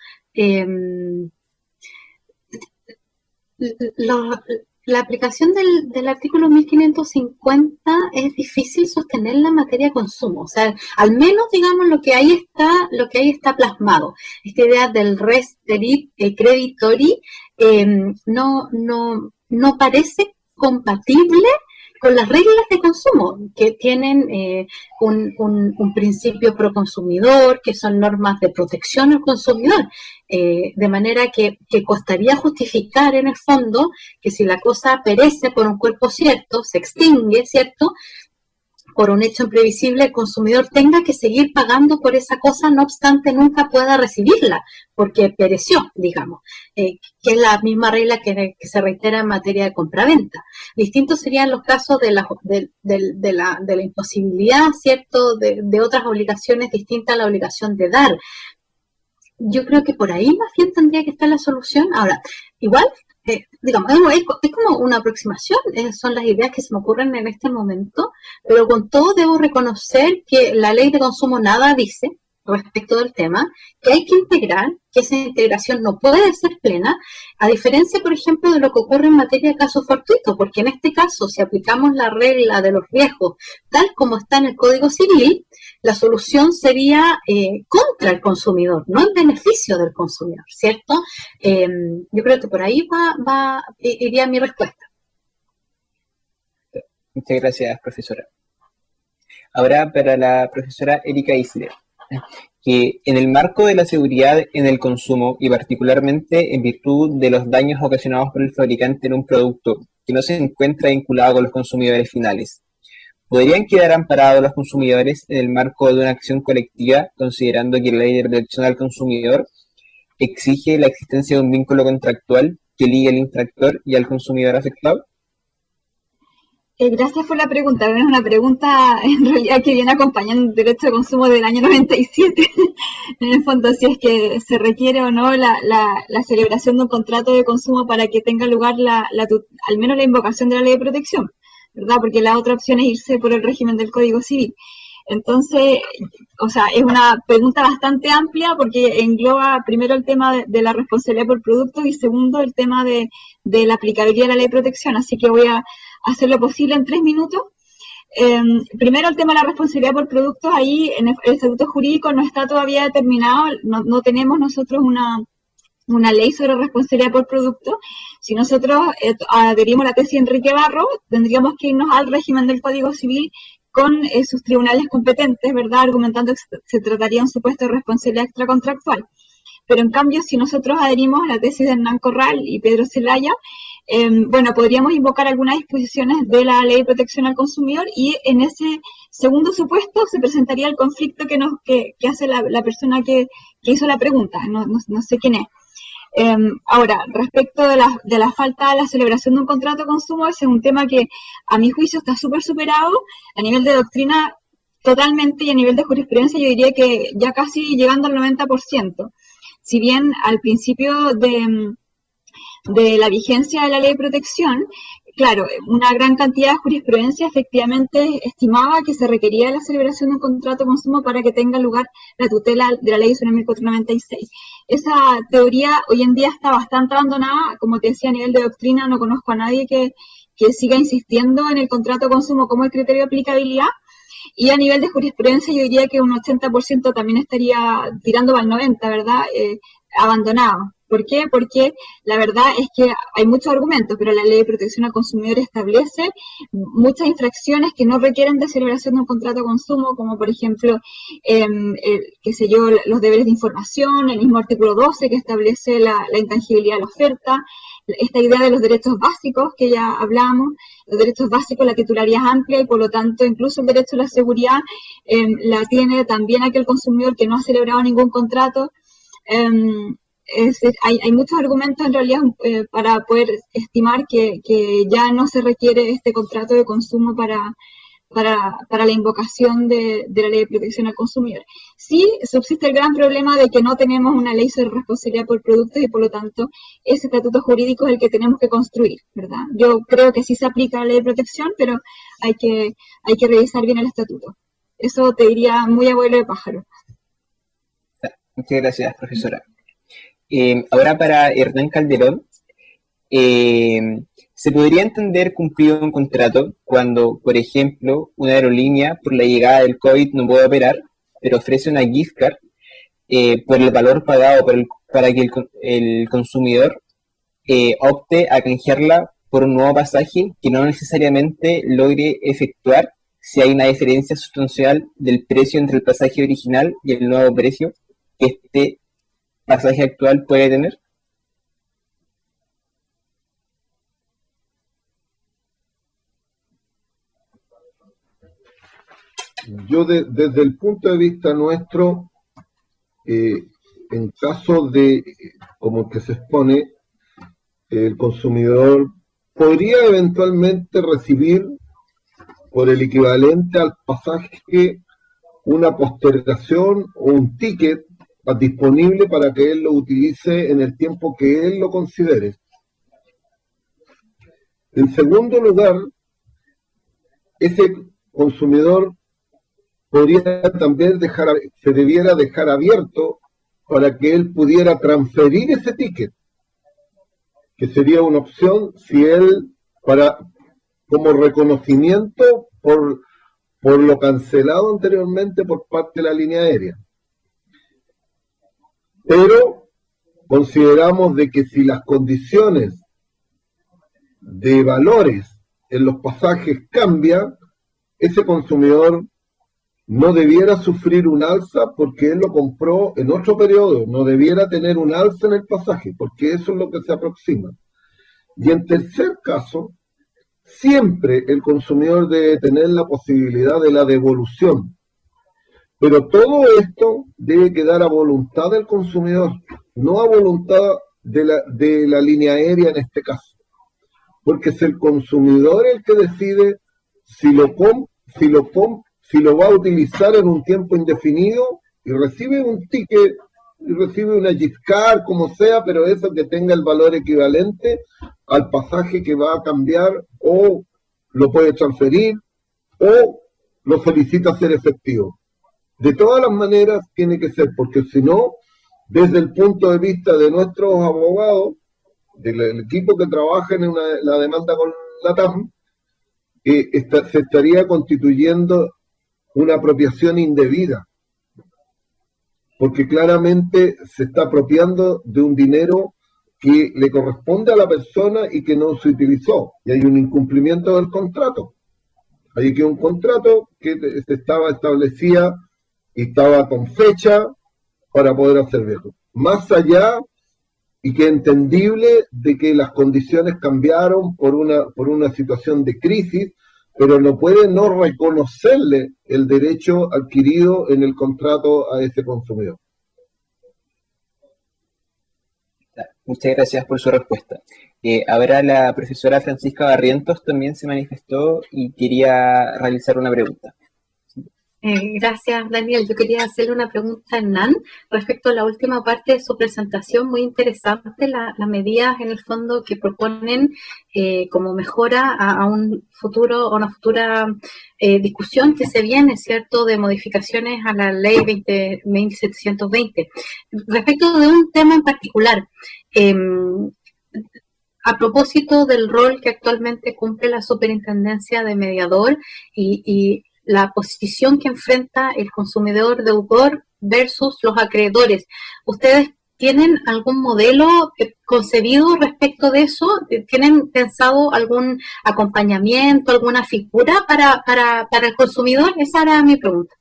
La aplicación del artículo 1550 es difícil sostenerla en materia de consumo, o sea, al menos digamos lo que ahí está plasmado. Esta idea del res creditori no parece compatible con las reglas de consumo que tienen un principio pro consumidor, que son normas de protección al consumidor, de manera que costaría justificar en el fondo que si la cosa perece por un cuerpo cierto, se extingue, ¿cierto?, por un hecho imprevisible, el consumidor tenga que seguir pagando por esa cosa, no obstante nunca pueda recibirla, porque pereció, digamos, que es la misma regla que se reitera en materia de compraventa. Distintos serían los casos de la imposibilidad, ¿cierto?, de otras obligaciones distintas a la obligación de dar. Yo creo que por ahí más bien tendría que estar la solución. Ahora, igual digamos, es como una aproximación, son las ideas que se me ocurren en este momento, pero con todo debo reconocer que la ley de consumo nada dice respecto del tema, que hay que integrar, que esa integración no puede ser plena, a diferencia, por ejemplo, de lo que ocurre en materia de casos fortuitos, porque en este caso, si aplicamos la regla de los riesgos tal como está en el Código Civil, la solución sería contra el consumidor, no en beneficio del consumidor, ¿cierto? Yo creo que por ahí iría mi respuesta. Muchas gracias, profesora. Ahora para la profesora Erika Isler, que en el marco de la seguridad en el consumo y particularmente en virtud de los daños ocasionados por el fabricante en un producto que no se encuentra vinculado con los consumidores finales, ¿podrían quedar amparados los consumidores en el marco de una acción colectiva, considerando que la ley de protección al consumidor exige la existencia de un vínculo contractual que ligue al infractor y al consumidor afectado? Gracias por la pregunta. Es una pregunta en realidad que viene acompañando el derecho de consumo del año 97. En el fondo, si es que se requiere o no la celebración de un contrato de consumo para que tenga lugar al menos la invocación de la ley de protección, ¿verdad? Porque la otra opción es irse por el régimen del Código Civil. Entonces, o sea, es una pregunta bastante amplia porque engloba primero el tema de la responsabilidad por producto y segundo el tema de la aplicabilidad de la ley de protección. Así que voy a hacer lo posible en 3 minutos. Primero el tema de la responsabilidad por productos, ahí en el estatuto jurídico no está todavía determinado, no tenemos nosotros una ley sobre responsabilidad por producto. Si nosotros adherimos a la tesis de Enrique Barro, tendríamos que irnos al régimen del Código Civil con sus tribunales competentes, ¿verdad? Argumentando que se trataría de un supuesto de responsabilidad extracontractual. Pero en cambio, si nosotros adherimos a la tesis de Hernán Corral y Pedro Zelaya, bueno, podríamos invocar algunas disposiciones de la Ley de Protección al Consumidor y en ese segundo supuesto se presentaría el conflicto que hace la persona que hizo la pregunta, no sé quién es. Ahora, respecto de la falta de la celebración de un contrato de consumo, ese es un tema que a mi juicio está súper superado a nivel de doctrina totalmente y a nivel de jurisprudencia yo diría que ya casi llegando al 90%. Si bien al principio de la vigencia de la ley de protección, claro, una gran cantidad de jurisprudencia efectivamente estimaba que se requería la celebración de un contrato de consumo para que tenga lugar la tutela de la ley 1496. Esa teoría hoy en día está bastante abandonada, como te decía, a nivel de doctrina no conozco a nadie que siga insistiendo en el contrato de consumo como el criterio de aplicabilidad, y a nivel de jurisprudencia yo diría que un 80% también estaría tirando para el 90%, ¿verdad? Abandonado. ¿Por qué? Porque la verdad es que hay muchos argumentos, pero la Ley de Protección al Consumidor establece muchas infracciones que no requieren de celebración de un contrato de consumo, como por ejemplo, qué sé yo, los deberes de información, el mismo artículo 12 que establece la intangibilidad de la oferta, esta idea de los derechos básicos que ya hablamos, los derechos básicos, la titularidad es amplia y por lo tanto incluso el derecho a la seguridad la tiene también aquel consumidor que no ha celebrado ningún contrato. Hay muchos argumentos en realidad para poder estimar que ya no se requiere este contrato de consumo para la invocación de la ley de protección al consumidor. Sí, subsiste el gran problema de que no tenemos una ley sobre responsabilidad por productos y por lo tanto ese estatuto jurídico es el que tenemos que construir, ¿verdad? Yo creo que sí se aplica la ley de protección, pero hay que revisar bien el estatuto. Eso te diría muy abuelo de pájaro. Muchas gracias, profesora. Ahora para Hernán Calderón, ¿se podría entender cumplido un contrato cuando, por ejemplo, una aerolínea por la llegada del COVID no puede operar, pero ofrece una gift card por el valor pagado para que el consumidor opte a canjearla por un nuevo pasaje que no necesariamente logre efectuar si hay una diferencia sustancial del precio entre el pasaje original y el nuevo precio que este pasaje actual puede tener? Yo desde el punto de vista nuestro, en caso de, como el que se expone, el consumidor podría eventualmente recibir por el equivalente al pasaje una postergación o un ticket disponible para que él lo utilice en el tiempo que él lo considere. En segundo lugar, ese consumidor podría también se debiera dejar abierto para que él pudiera transferir ese ticket, que sería una opción si él, como reconocimiento por lo cancelado anteriormente por parte de la línea aérea. Pero consideramos de que si las condiciones de valores en los pasajes cambian, ese consumidor no debiera sufrir un alza porque él lo compró en otro periodo, no debiera tener un alza en el pasaje, porque eso es lo que se aproxima. Y en tercer caso, siempre el consumidor debe tener la posibilidad de la devolución. Pero todo esto debe quedar a voluntad del consumidor, no a voluntad de la línea aérea en este caso. Porque es el consumidor el que decide si lo va a utilizar en un tiempo indefinido y recibe un ticket, y recibe una gift card, como sea, pero eso que tenga el valor equivalente al pasaje que va a cambiar, o lo puede transferir, o lo solicita hacer efectivo. De todas las maneras tiene que ser, porque si no, desde el punto de vista de nuestros abogados, del equipo que trabaja en la demanda con LATAM, se estaría constituyendo una apropiación indebida, porque claramente se está apropiando de un dinero que le corresponde a la persona y que no se utilizó, y hay un incumplimiento del contrato. Hay que un contrato que estaba establecida y estaba con fecha para poder hacer viejo. Más allá, y que es entendible de que las condiciones cambiaron por una situación de crisis, pero no puede no reconocerle el derecho adquirido en el contrato a ese consumidor. Muchas gracias por su respuesta. Ahora la profesora Francisca Barrientos también se manifestó y quería realizar una pregunta. Gracias, Daniel. Yo quería hacerle una pregunta a Hernán respecto a la última parte de su presentación. Muy interesante las medidas en el fondo que proponen como mejora a un futuro, a una futura discusión que se viene, ¿cierto?, de modificaciones a la ley 20720. Respecto de un tema en particular, a propósito del rol que actualmente cumple la superintendencia de mediador y la posición que enfrenta el consumidor deudor versus los acreedores. ¿Ustedes tienen algún modelo concebido respecto de eso? ¿Tienen pensado algún acompañamiento, alguna figura para el consumidor? Esa era mi pregunta.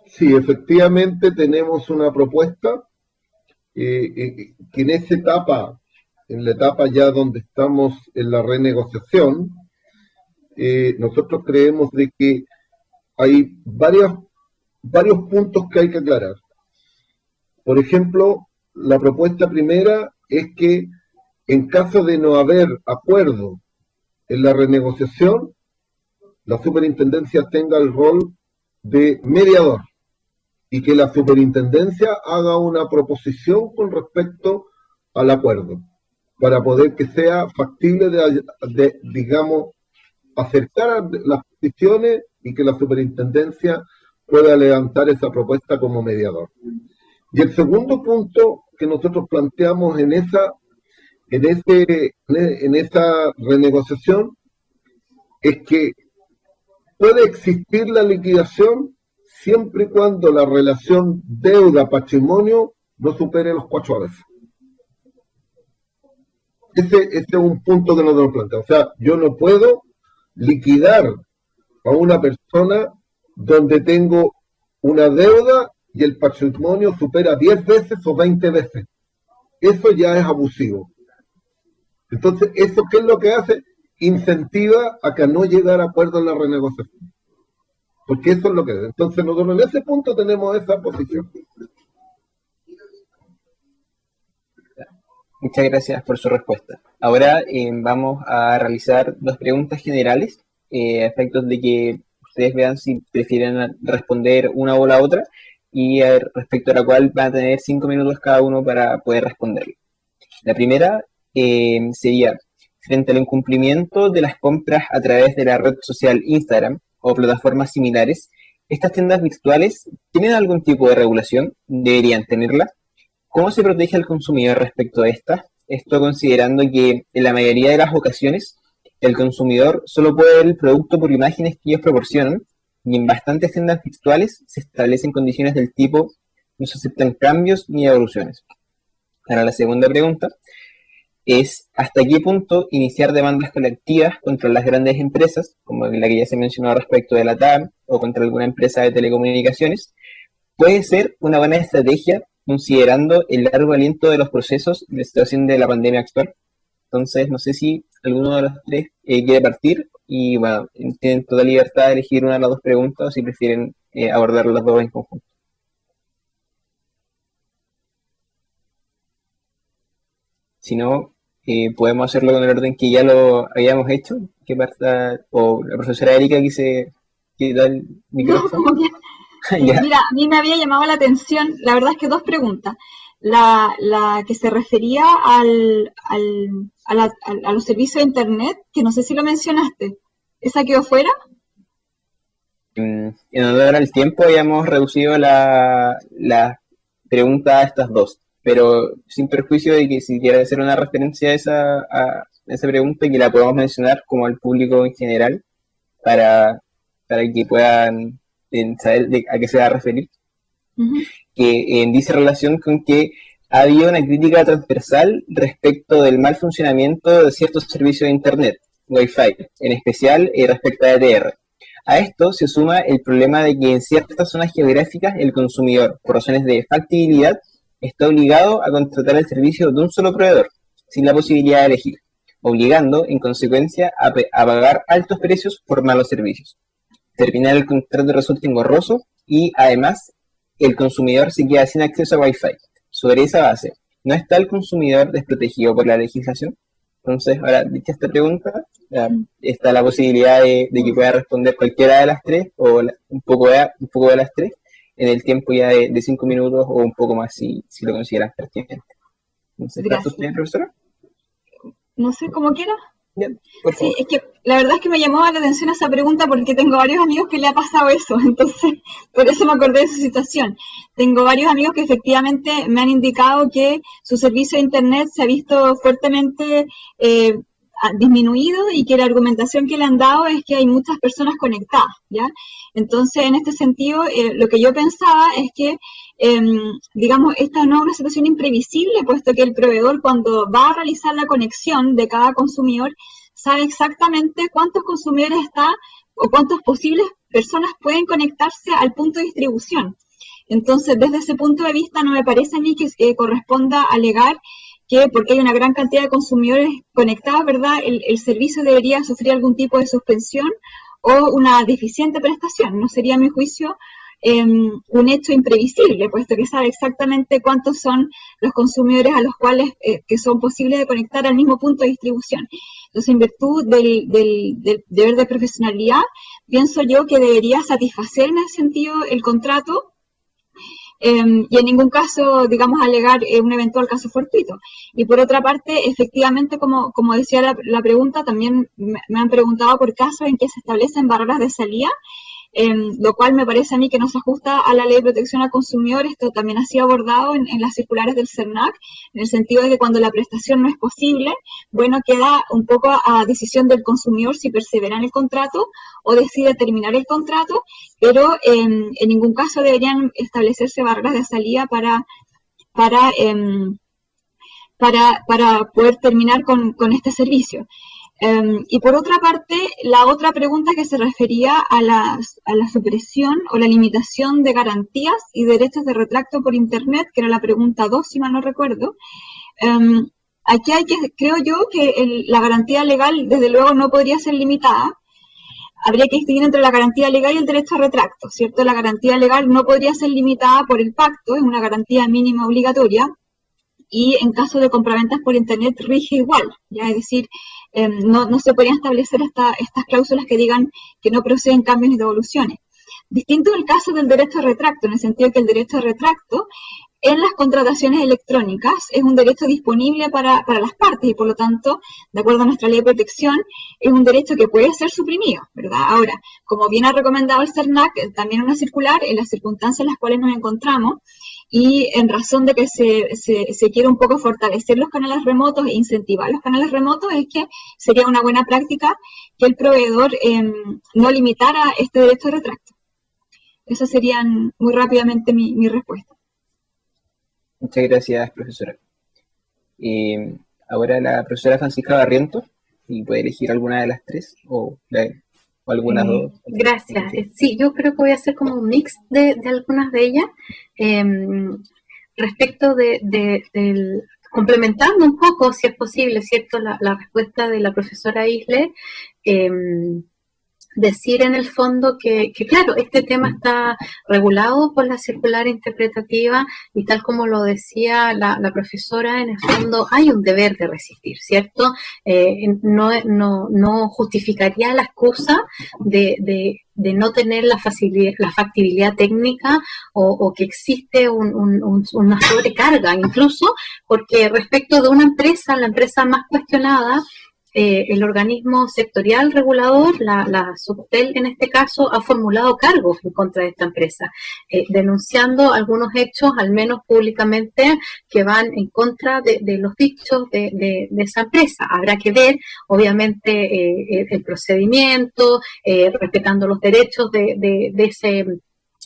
Sí, efectivamente tenemos una propuesta que en esa etapa, en la etapa ya donde estamos en la renegociación, nosotros creemos de que hay varios puntos que hay que aclarar. Por ejemplo, la propuesta primera es que en caso de no haber acuerdo en la renegociación, la superintendencia tenga el rol de mediador y que la superintendencia haga una proposición con respecto al acuerdo para poder que sea factible digamos, acercar las peticiones y que la superintendencia pueda levantar esa propuesta como mediador. Y el segundo punto que nosotros planteamos en esa renegociación es que puede existir la liquidación siempre y cuando la relación deuda-patrimonio no supere los 4 veces. Ese es un punto que nosotros planteamos. O sea, yo no puedo liquidar a una persona donde tengo una deuda y el patrimonio supera 10 veces o 20 veces. Eso ya es abusivo. Entonces, ¿eso qué es lo que hace? Incentiva a que no llegar a acuerdo en la renegociación. Porque eso es lo que es. Entonces, nosotros en ese punto tenemos esa posición. Muchas gracias por su respuesta. Ahora vamos a realizar 2 preguntas generales, a efectos de que ustedes vean si prefieren responder una o la otra, y respecto a la cual van a tener 5 minutos cada uno para poder responder. La primera sería, frente al incumplimiento de las compras a través de la red social Instagram o plataformas similares, ¿estas tiendas virtuales tienen algún tipo de regulación? ¿Deberían tenerla? ¿Cómo se protege al consumidor respecto a estas? Esto considerando que en la mayoría de las ocasiones el consumidor solo puede ver el producto por imágenes que ellos proporcionan, y en bastantes tiendas virtuales se establecen condiciones del tipo no se aceptan cambios ni evoluciones. Ahora la segunda pregunta es ¿hasta qué punto iniciar demandas colectivas contra las grandes empresas, como la que ya se mencionó respecto de la TAM o contra alguna empresa de telecomunicaciones, puede ser una buena estrategia considerando el largo aliento de los procesos y la situación de la pandemia actual? Entonces, no sé si alguno de los tres quiere partir y, bueno, tienen toda libertad de elegir una de las dos preguntas o si prefieren abordar las dos en conjunto. Si no, podemos hacerlo con el orden que ya lo habíamos hecho, que parta, o la profesora Erika que da el micrófono. Ya. Mira, a mí me había llamado la atención, la verdad es que dos preguntas. La que se refería a los servicios de internet, que no sé si lo mencionaste, ¿esa quedó fuera? En honor al tiempo habíamos reducido la pregunta a estas dos, pero sin perjuicio de que si quiere hacer una referencia a esa pregunta, que la podamos mencionar como al público en general para que puedan saber a qué se va a referir. Que dice relación con que ha habido una crítica transversal respecto del mal funcionamiento de ciertos servicios de internet, Wi-Fi, en especial respecto a ETR. A esto se suma el problema de que en ciertas zonas geográficas el consumidor, por razones de factibilidad, está obligado a contratar el servicio de un solo proveedor, sin la posibilidad de elegir, obligando, en consecuencia, a pagar altos precios por malos servicios. Terminar el contrato resulta engorroso y, además, el consumidor se queda sin acceso a Wi-Fi. Sobre esa base, ¿no está el consumidor desprotegido por la legislación? Entonces, ahora, dicha esta pregunta, está la posibilidad de que pueda responder cualquiera de las tres, o un poco de las tres, en el tiempo ya de 5 minutos, o un poco más si lo consideran pertinente. Entonces, ¿está usted, profesora? No sé, como quiera. Bien, sí, es que la verdad es que me llamó la atención esa pregunta porque tengo varios amigos que le ha pasado eso, entonces por eso me acordé de su situación. Tengo varios amigos que efectivamente me han indicado que su servicio de internet se ha visto fuertemente disminuido y que la argumentación que le han dado es que hay muchas personas conectadas, ¿ya? Entonces, en este sentido, lo que yo pensaba es que, digamos, esta no es una situación imprevisible, puesto que el proveedor, cuando va a realizar la conexión de cada consumidor, sabe exactamente cuántos consumidores está o cuántas posibles personas pueden conectarse al punto de distribución. Entonces, desde ese punto de vista, no me parece a mí que corresponda alegar que porque hay una gran cantidad de consumidores conectados, ¿verdad?, el servicio debería sufrir algún tipo de suspensión o una deficiente prestación. No sería, a mi juicio, un hecho imprevisible, puesto que sabe exactamente cuántos son los consumidores a los cuales que son posibles de conectar al mismo punto de distribución. Entonces, en virtud del deber de profesionalidad, pienso yo que debería satisfacer en ese sentido el contrato, y en ningún caso, digamos, alegar un eventual caso fortuito. Y por otra parte, efectivamente, como decía la pregunta, también me han preguntado por casos en que se establecen barreras de salida, lo cual me parece a mí que no se ajusta a la Ley de Protección al Consumidor. Esto también ha sido abordado en las circulares del CERNAC, en el sentido de que cuando la prestación no es posible, bueno, queda un poco a decisión del consumidor si persevera en el contrato o decide terminar el contrato, pero en ningún caso deberían establecerse barreras de salida para poder terminar con este servicio. Y por otra parte, la otra pregunta que se refería a la supresión o la limitación de garantías y derechos de retracto por Internet, que era la pregunta 2, si mal no recuerdo. Aquí creo yo que la garantía legal, desde luego, no podría ser limitada. Habría que distinguir entre la garantía legal y el derecho a retracto, ¿cierto? La garantía legal no podría ser limitada por el pacto, es una garantía mínima obligatoria, y en caso de compraventas por Internet rige igual, ¿ya? Es decir, no se podrían establecer estas cláusulas que digan que no proceden cambios ni devoluciones. Distinto el caso del derecho a retracto, en el sentido que el derecho a retracto en las contrataciones electrónicas es un derecho disponible para las partes y por lo tanto, de acuerdo a nuestra ley de protección, es un derecho que puede ser suprimido, ¿verdad? Ahora, como bien ha recomendado el CERNAC, también una circular en las circunstancias en las cuales nos encontramos y en razón de que se quiere un poco fortalecer los canales remotos e incentivar los canales remotos, es que sería una buena práctica que el proveedor no limitara este derecho de retracto. Eso serían muy rápidamente mi respuesta. Muchas gracias, profesora. Ahora la profesora Francisca Barrientos, y puede elegir alguna de las tres o algunas dos. Gracias. Sí, yo creo que voy a hacer como un mix de algunas de ellas. Respecto del complementando un poco, si es posible, ¿cierto? La respuesta de la profesora Isle, decir en el fondo que, claro, este tema está regulado por la circular interpretativa y tal como lo decía la profesora, en el fondo hay un deber de resistir, ¿cierto? No justificaría la excusa de no tener la factibilidad técnica o que existe una sobrecarga, incluso porque respecto de una empresa, la empresa más cuestionada, el organismo sectorial regulador, la Subtel en este caso, ha formulado cargos en contra de esta empresa, denunciando algunos hechos, al menos públicamente, que van en contra de los dichos de esa empresa. Habrá que ver, obviamente, el procedimiento, respetando los derechos de ese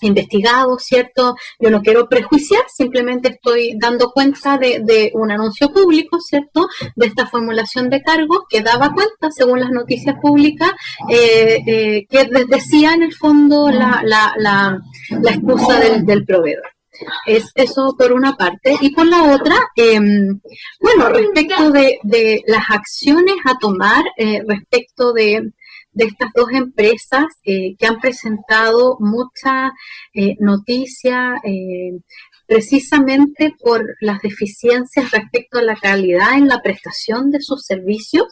investigado, ¿cierto? Yo no quiero prejuiciar, simplemente estoy dando cuenta de un anuncio público, ¿cierto? De esta formulación de cargos que daba cuenta, según las noticias públicas, que decía en el fondo la excusa del proveedor. Es eso por una parte. Y por la otra, bueno, respecto de las acciones a tomar, respecto de estas dos empresas que han presentado mucha noticia precisamente por las deficiencias respecto a la calidad en la prestación de sus servicios.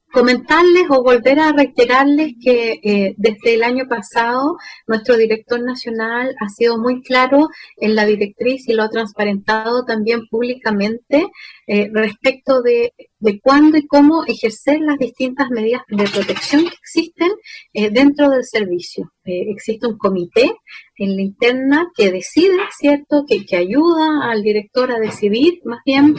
Comentarles o volver a reiterarles que desde el año pasado nuestro director nacional ha sido muy claro en la directriz y lo ha transparentado también públicamente respecto de cuándo y cómo ejercer las distintas medidas de protección que existen dentro del servicio. Existe un comité en la interna que decide, ¿cierto?, que ayuda al director a decidir más bien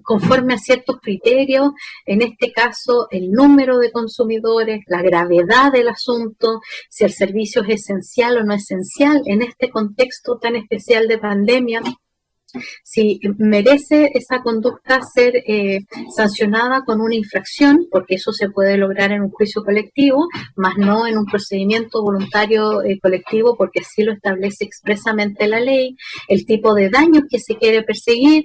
conforme a ciertos criterios, en este caso el número de consumidores, la gravedad del asunto, si el servicio es esencial o no esencial en este contexto tan especial de pandemia, si merece esa conducta ser sancionada con una infracción, porque eso se puede lograr en un juicio colectivo, más no en un procedimiento voluntario colectivo, porque así lo establece expresamente la ley, el tipo de daños que se quiere perseguir,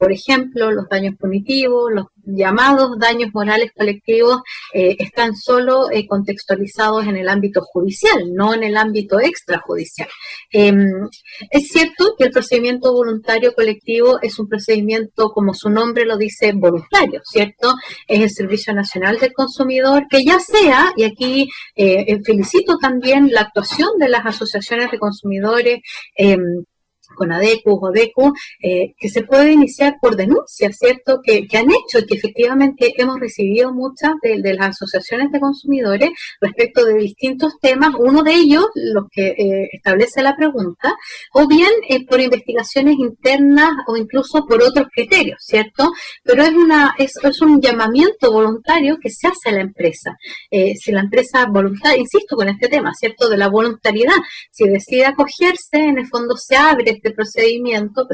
por ejemplo, los daños punitivos, los llamados daños morales colectivos están solo contextualizados en el ámbito judicial, no en el ámbito extrajudicial. Es cierto que el procedimiento voluntario colectivo es un procedimiento, como su nombre lo dice, voluntario, ¿cierto? Es el Servicio Nacional del Consumidor, que ya sea, y aquí felicito también la actuación de las asociaciones de consumidores, CONADECU, JODECU, que se puede iniciar por denuncias, ¿cierto?, que han hecho y que efectivamente hemos recibido muchas de las asociaciones de consumidores respecto de distintos temas, uno de ellos, los que establece la pregunta, o bien por investigaciones internas o incluso por otros criterios, ¿cierto? Pero es un llamamiento voluntario que se hace a la empresa. Si la empresa voluntaria, insisto con este tema, ¿cierto?, de la voluntariedad, si decide acogerse, en el fondo se abre este procedimiento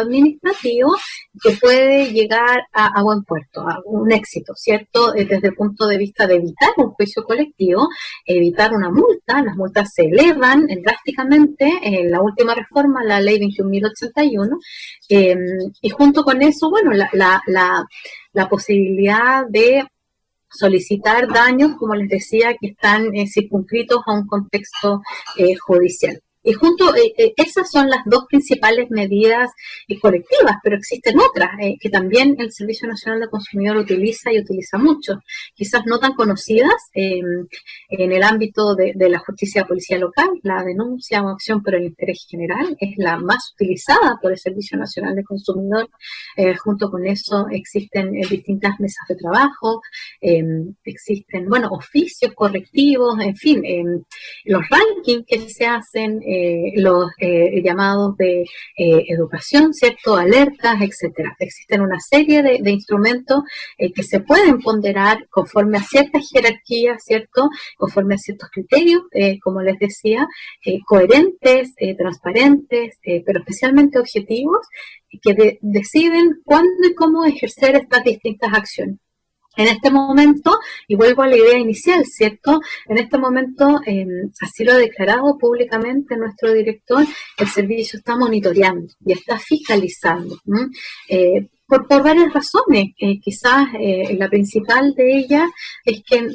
administrativo que puede llegar a buen puerto, a un éxito, ¿cierto? Desde el punto de vista de evitar un juicio colectivo, evitar una multa. Las multas se elevan drásticamente en la última reforma, la ley 21.081, y junto con eso, bueno, la posibilidad de solicitar daños, como les decía, que están circunscritos a un contexto judicial. Esas son las dos principales medidas colectivas, pero existen otras que también el Servicio Nacional del Consumidor utiliza y utiliza mucho, quizás no tan conocidas en el ámbito de la justicia de policía local. La denuncia o acción por el interés general es la más utilizada por el Servicio Nacional del Consumidor. Junto con eso existen distintas mesas de trabajo, existen, bueno, oficios correctivos, en fin, los rankings que se hacen, los llamados de educación, ¿cierto? Alertas, etcétera. Existen una serie de instrumentos que se pueden ponderar conforme a ciertas jerarquías, ¿cierto? Conforme a ciertos criterios, como les decía, coherentes, transparentes, pero especialmente objetivos, que deciden cuándo y cómo ejercer estas distintas acciones. En este momento, y vuelvo a la idea inicial, ¿cierto? En este momento, así lo ha declarado públicamente nuestro director, el servicio está monitoreando y está fiscalizando. Por varias razones. Quizás la principal de ellas es que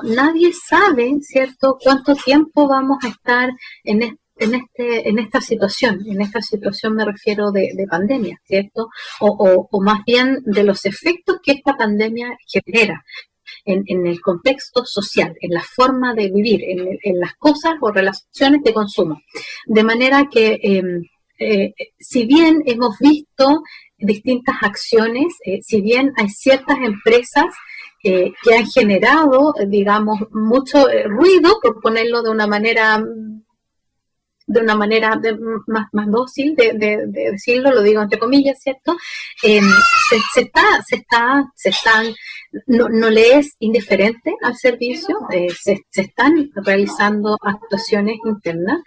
nadie sabe, ¿cierto?, cuánto tiempo vamos a estar en esta situación. En esta situación me refiero de pandemia, ¿cierto? O más bien de los efectos que esta pandemia genera en el contexto social, en la forma de vivir, en las cosas o relaciones de consumo. De manera que, si bien hemos visto distintas acciones, si bien hay ciertas empresas que han generado, digamos, mucho ruido, por ponerlo de una manera más dócil de decirlo, lo digo entre comillas, ¿cierto? No le es indiferente al servicio, se están realizando actuaciones internas,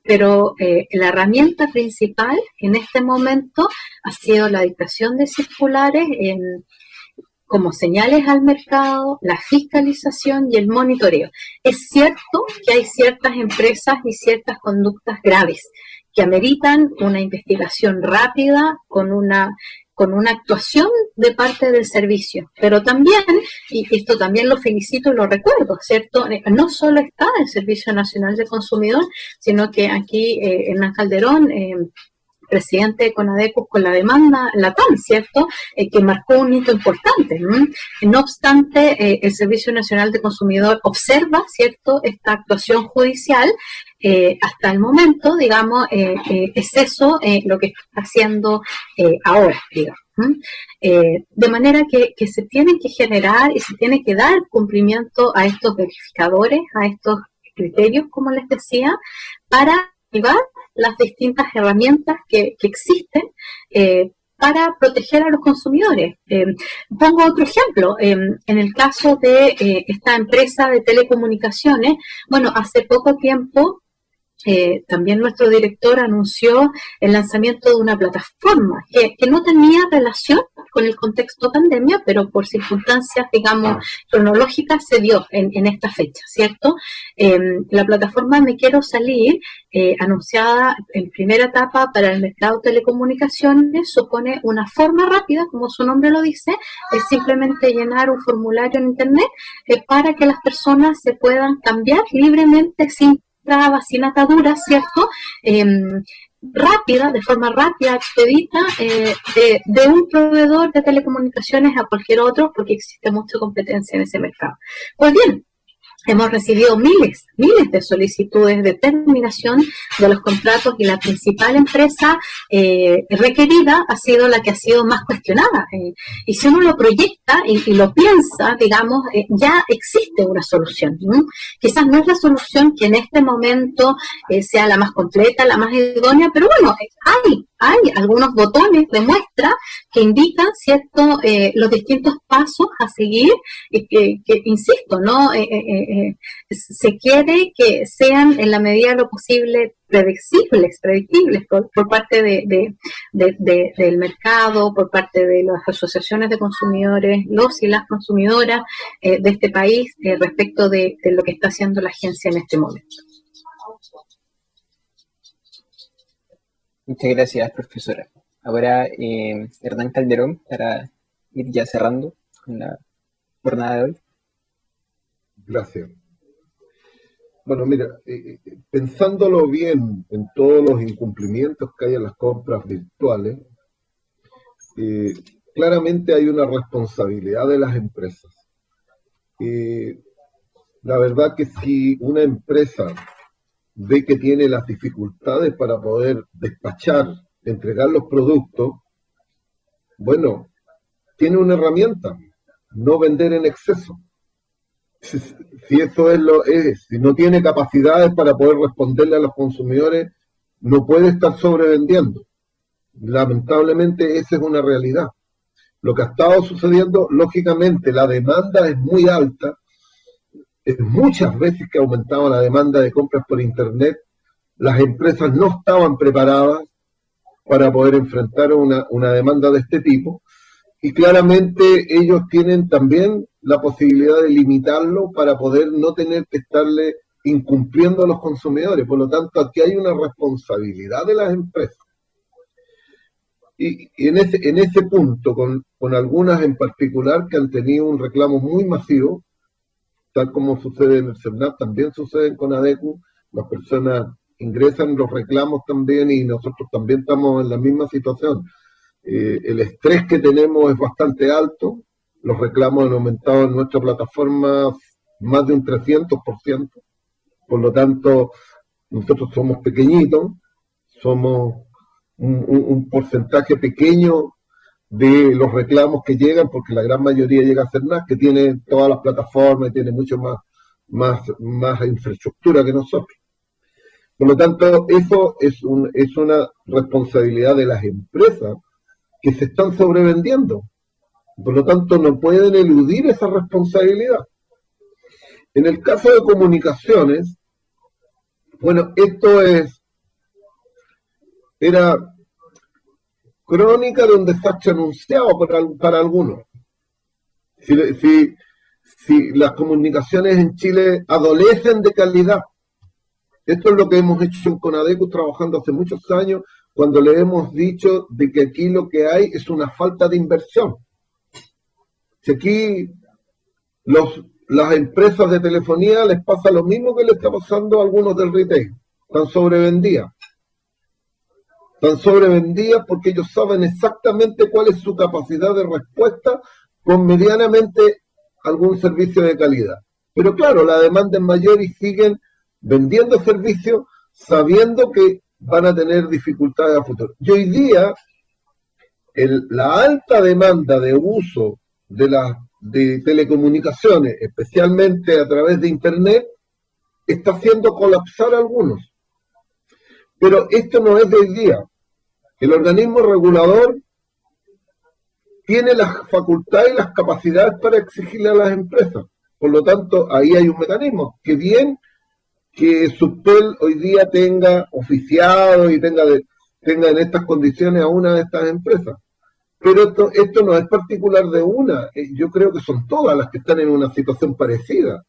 pero la herramienta principal en este momento ha sido la dictación de circulares como señales al mercado, la fiscalización y el monitoreo. Es cierto que hay ciertas empresas y ciertas conductas graves que ameritan una investigación rápida con una actuación de parte del servicio, pero también, y esto también lo felicito y lo recuerdo, ¿cierto? No solo está el Servicio Nacional del Consumidor, sino que aquí Hernán Calderón, presidente de Conadecus, con la demanda LATAM, ¿cierto?, que marcó un hito importante. No obstante, el Servicio Nacional de Consumidor observa, ¿cierto?, esta actuación judicial. Hasta el momento, digamos, es eso lo que está haciendo ahora, digamos. De manera que se tienen que generar y se tiene que dar cumplimiento a estos verificadores, a estos criterios, como les decía, para activar las distintas herramientas que existen para proteger a los consumidores. Pongo otro ejemplo. En el caso de esta empresa de telecomunicaciones, bueno, hace poco tiempo también nuestro director anunció el lanzamiento de una plataforma que no tenía relación con el contexto pandemia, pero por circunstancias, digamos, cronológicas se dio en esta fecha, ¿cierto? La plataforma Me Quiero Salir, anunciada en primera etapa para el mercado de telecomunicaciones, supone una forma rápida, como su nombre lo dice, es simplemente llenar un formulario en internet para que las personas se puedan cambiar libremente sin trabas, sin ataduras, ¿cierto? Rápida, de forma rápida, expedita, de un proveedor de telecomunicaciones a cualquier otro, porque existe mucha competencia en ese mercado. Pues bien, hemos recibido miles de solicitudes de terminación de los contratos y la principal empresa requerida ha sido la que ha sido más cuestionada. Y si uno lo proyecta y lo piensa, digamos, ya existe una solución. Quizás no es la solución que en este momento sea la más completa, la más idónea, pero bueno, hay algunos botones de muestra que indican, ¿cierto?, los distintos pasos a seguir, que insisto, ¿no? Se quiere que sean en la medida de lo posible predictibles por parte del mercado, por parte de las asociaciones de consumidores, los y las consumidoras de este país respecto de lo que está haciendo la agencia en este momento. Muchas gracias, profesora. Ahora, Hernán Calderón, para ir ya cerrando con la jornada de hoy. Gracias. Bueno, mira, pensándolo bien en todos los incumplimientos que hay en las compras virtuales, eh, claramente hay una responsabilidad de las empresas. La verdad que si una empresa ve que tiene las dificultades para poder despachar, entregar los productos, bueno, tiene una herramienta, no vender en exceso. Si eso si no tiene capacidades para poder responderle a los consumidores, no puede estar sobrevendiendo. Lamentablemente esa es una realidad. Lo que ha estado sucediendo, lógicamente, la demanda es muy alta. Muchas veces que ha aumentado la demanda de compras por Internet, las empresas no estaban preparadas para poder enfrentar una demanda de este tipo. Y claramente ellos tienen también la posibilidad de limitarlo para poder no tener que estarle incumpliendo a los consumidores. Por lo tanto, aquí hay una responsabilidad de las empresas. Y en ese punto, con algunas en particular que han tenido un reclamo muy masivo, tal como sucede en el CERNAP, también sucede con ADECU, las personas ingresan los reclamos también y nosotros también estamos en la misma situación. El estrés que tenemos es bastante alto, los reclamos han aumentado en nuestra plataforma más de un 300%, por lo tanto, nosotros somos pequeñitos, somos un porcentaje pequeño de los reclamos que llegan, porque la gran mayoría llega a CERNAC, que tiene todas las plataformas y tiene mucho más infraestructura que nosotros. Por lo tanto, eso es una responsabilidad de las empresas que se están sobrevendiendo. Por lo tanto, no pueden eludir esa responsabilidad. En el caso de comunicaciones, bueno, esto era crónica de un desastre anunciado para algunos. Si las comunicaciones en Chile adolecen de calidad, esto es lo que hemos hecho en Conadecu trabajando hace muchos años, cuando le hemos dicho de que aquí lo que hay es una falta de inversión. Si aquí las empresas de telefonía les pasa lo mismo que le está pasando a algunos del retail, están sobrevendidas. Están sobrevendidas porque ellos saben exactamente cuál es su capacidad de respuesta con medianamente algún servicio de calidad. Pero claro, la demanda es mayor y siguen vendiendo servicios sabiendo que van a tener dificultades a futuro. Y hoy día, la alta demanda de uso de telecomunicaciones, especialmente a través de Internet, está haciendo colapsar a algunos. Pero esto no es de hoy día. El organismo regulador tiene las facultades y las capacidades para exigirle a las empresas. Por lo tanto, ahí hay un mecanismo. Que bien que Subtel hoy día tenga oficiado y tenga en estas condiciones a una de estas empresas. Pero esto no es particular de una. Yo creo que son todas las que están en una situación parecida.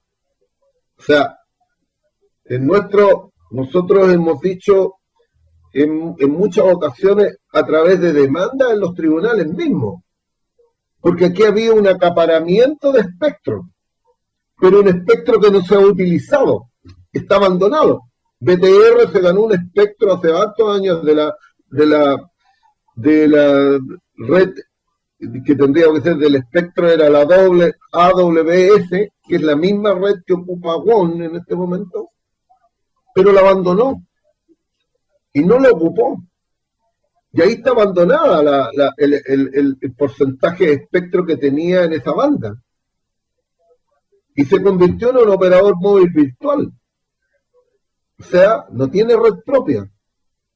O sea, nosotros hemos dicho en muchas ocasiones a través de demandas en los tribunales mismos, porque aquí había un acaparamiento de espectro, pero un espectro que no se ha utilizado, está abandonado. BTR se ganó un espectro hace hartos años de la red que tendría que ser del espectro, era la AWS, que es la misma red que ocupa WON en este momento, pero la abandonó y no la ocupó. Y ahí está abandonada el porcentaje de espectro que tenía en esa banda. Y se convirtió en un operador móvil virtual. O sea, no tiene red propia.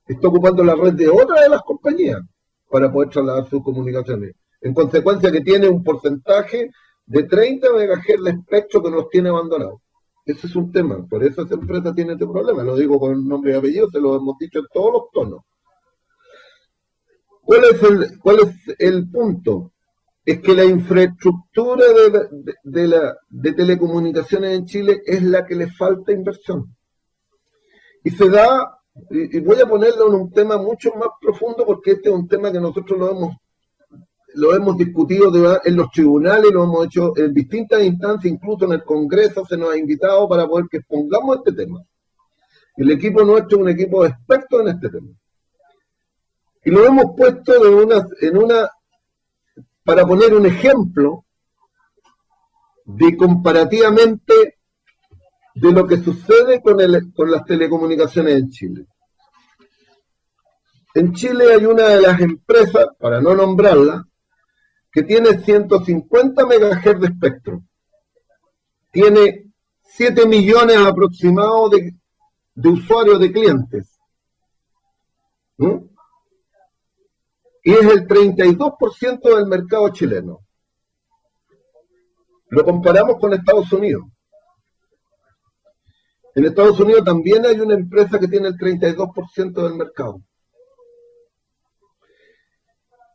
Está ocupando la red de otra de las compañías para poder trasladar sus comunicaciones. En consecuencia que tiene un porcentaje de 30 MHz de espectro que nos tiene abandonados. Ese es un tema. Por eso esa empresa tiene este problema. Lo digo con nombre y apellido, se lo hemos dicho en todos los tonos. ¿Cuál es el punto? Es que la infraestructura de telecomunicaciones en Chile es la que le falta inversión. Y se da, y voy a ponerlo en un tema mucho más profundo porque este es un tema que nosotros lo hemos discutido en los tribunales, lo hemos hecho en distintas instancias, incluso en el Congreso se nos ha invitado para poder que expongamos este tema. El equipo nuestro es un equipo experto en este tema. Y lo hemos puesto para poner un ejemplo de comparativamente de lo que sucede con las telecomunicaciones en Chile. En Chile hay una de las empresas, para no nombrarla, que tiene 150 MHz de espectro. Tiene 7 millones aproximados de usuarios, de clientes. ¿Mm? Y es el 32% del mercado chileno. Lo comparamos con Estados Unidos. En Estados Unidos también hay una empresa que tiene el 32% del mercado.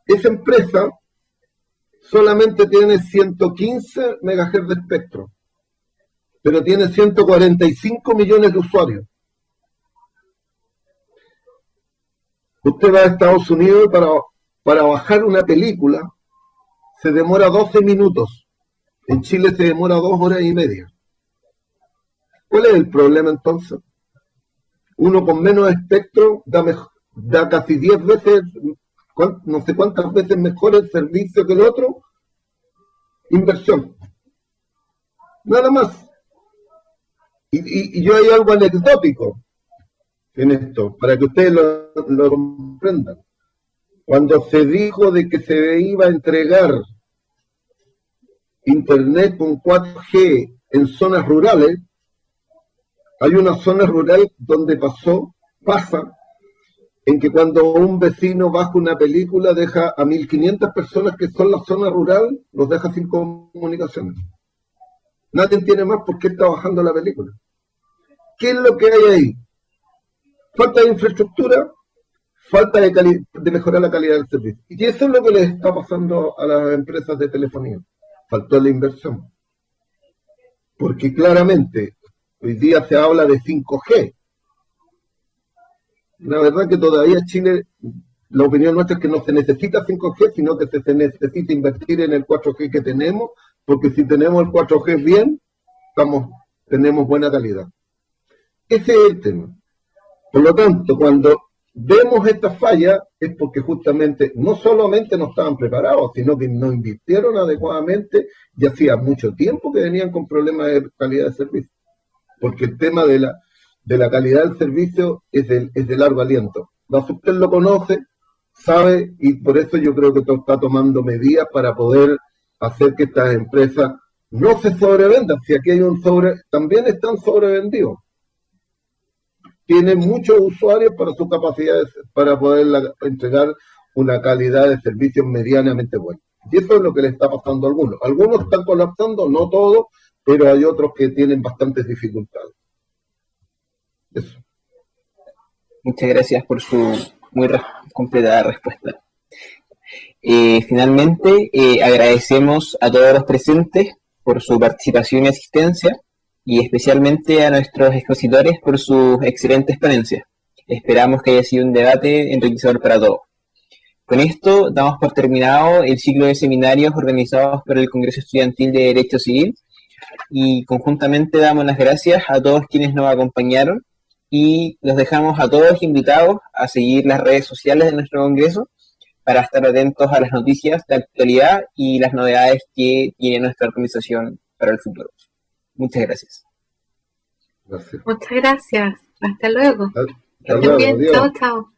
Esa empresa solamente tiene 115 MHz de espectro, pero tiene 145 millones de usuarios. Usted va a Estados Unidos y para bajar una película se demora 12 minutos. En Chile se demora 2 horas y media. ¿Cuál es el problema entonces? Uno con menos espectro da casi 10 veces, no sé cuántas veces mejor el servicio que el otro. Inversión. Nada más. Y yo hay algo anecdótico en esto, para que ustedes lo comprendan. Cuando se dijo de que se iba a entregar Internet con 4G en zonas rurales, hay una zona rural donde pasa en que cuando un vecino baja una película deja a 1.500 personas que son la zona rural, los deja sin comunicaciones. Nadie tiene más por qué está bajando la película. ¿Qué es lo que hay ahí? Falta de infraestructura, falta de mejorar la calidad del servicio. Y eso es lo que les está pasando a las empresas de telefonía. Faltó la inversión. Porque claramente hoy día se habla de 5G. La verdad que todavía Chile, la opinión nuestra es que no se necesita 5G, sino que se necesita invertir en el 4G que tenemos, porque si tenemos el 4G bien, tenemos buena calidad. Ese es el tema. Por lo tanto, cuando vemos esta falla, es porque justamente no solamente no estaban preparados, sino que no invirtieron adecuadamente, y hacía mucho tiempo que venían con problemas de calidad de servicio. Porque el tema de la calidad del servicio es de largo aliento. Usted lo conoce, sabe, y por eso yo creo que está tomando medidas para poder hacer que estas empresas no se sobrevendan. Si aquí hay también están sobrevendidos. Tienen muchos usuarios para sus capacidades, para poder entregar una calidad de servicio medianamente buena. Y eso es lo que le está pasando a algunos. Algunos están colapsando, no todos, pero hay otros que tienen bastantes dificultades. Eso. Muchas gracias por su muy completa respuesta. Finalmente, agradecemos a todos los presentes por su participación y asistencia, y especialmente a nuestros expositores por sus excelentes ponencias. Esperamos que haya sido un debate enriquecedor para todos. Con esto damos por terminado el ciclo de seminarios organizados por el Congreso Estudiantil de Derecho Civil, y conjuntamente damos las gracias a todos quienes nos acompañaron, y los dejamos a todos invitados a seguir las redes sociales de nuestro Congreso para estar atentos a las noticias de actualidad y las novedades que tiene nuestra organización para el futuro. Muchas gracias. Gracias. Muchas gracias. Hasta luego. Hasta luego. Bien. Adiós. Chao, chao.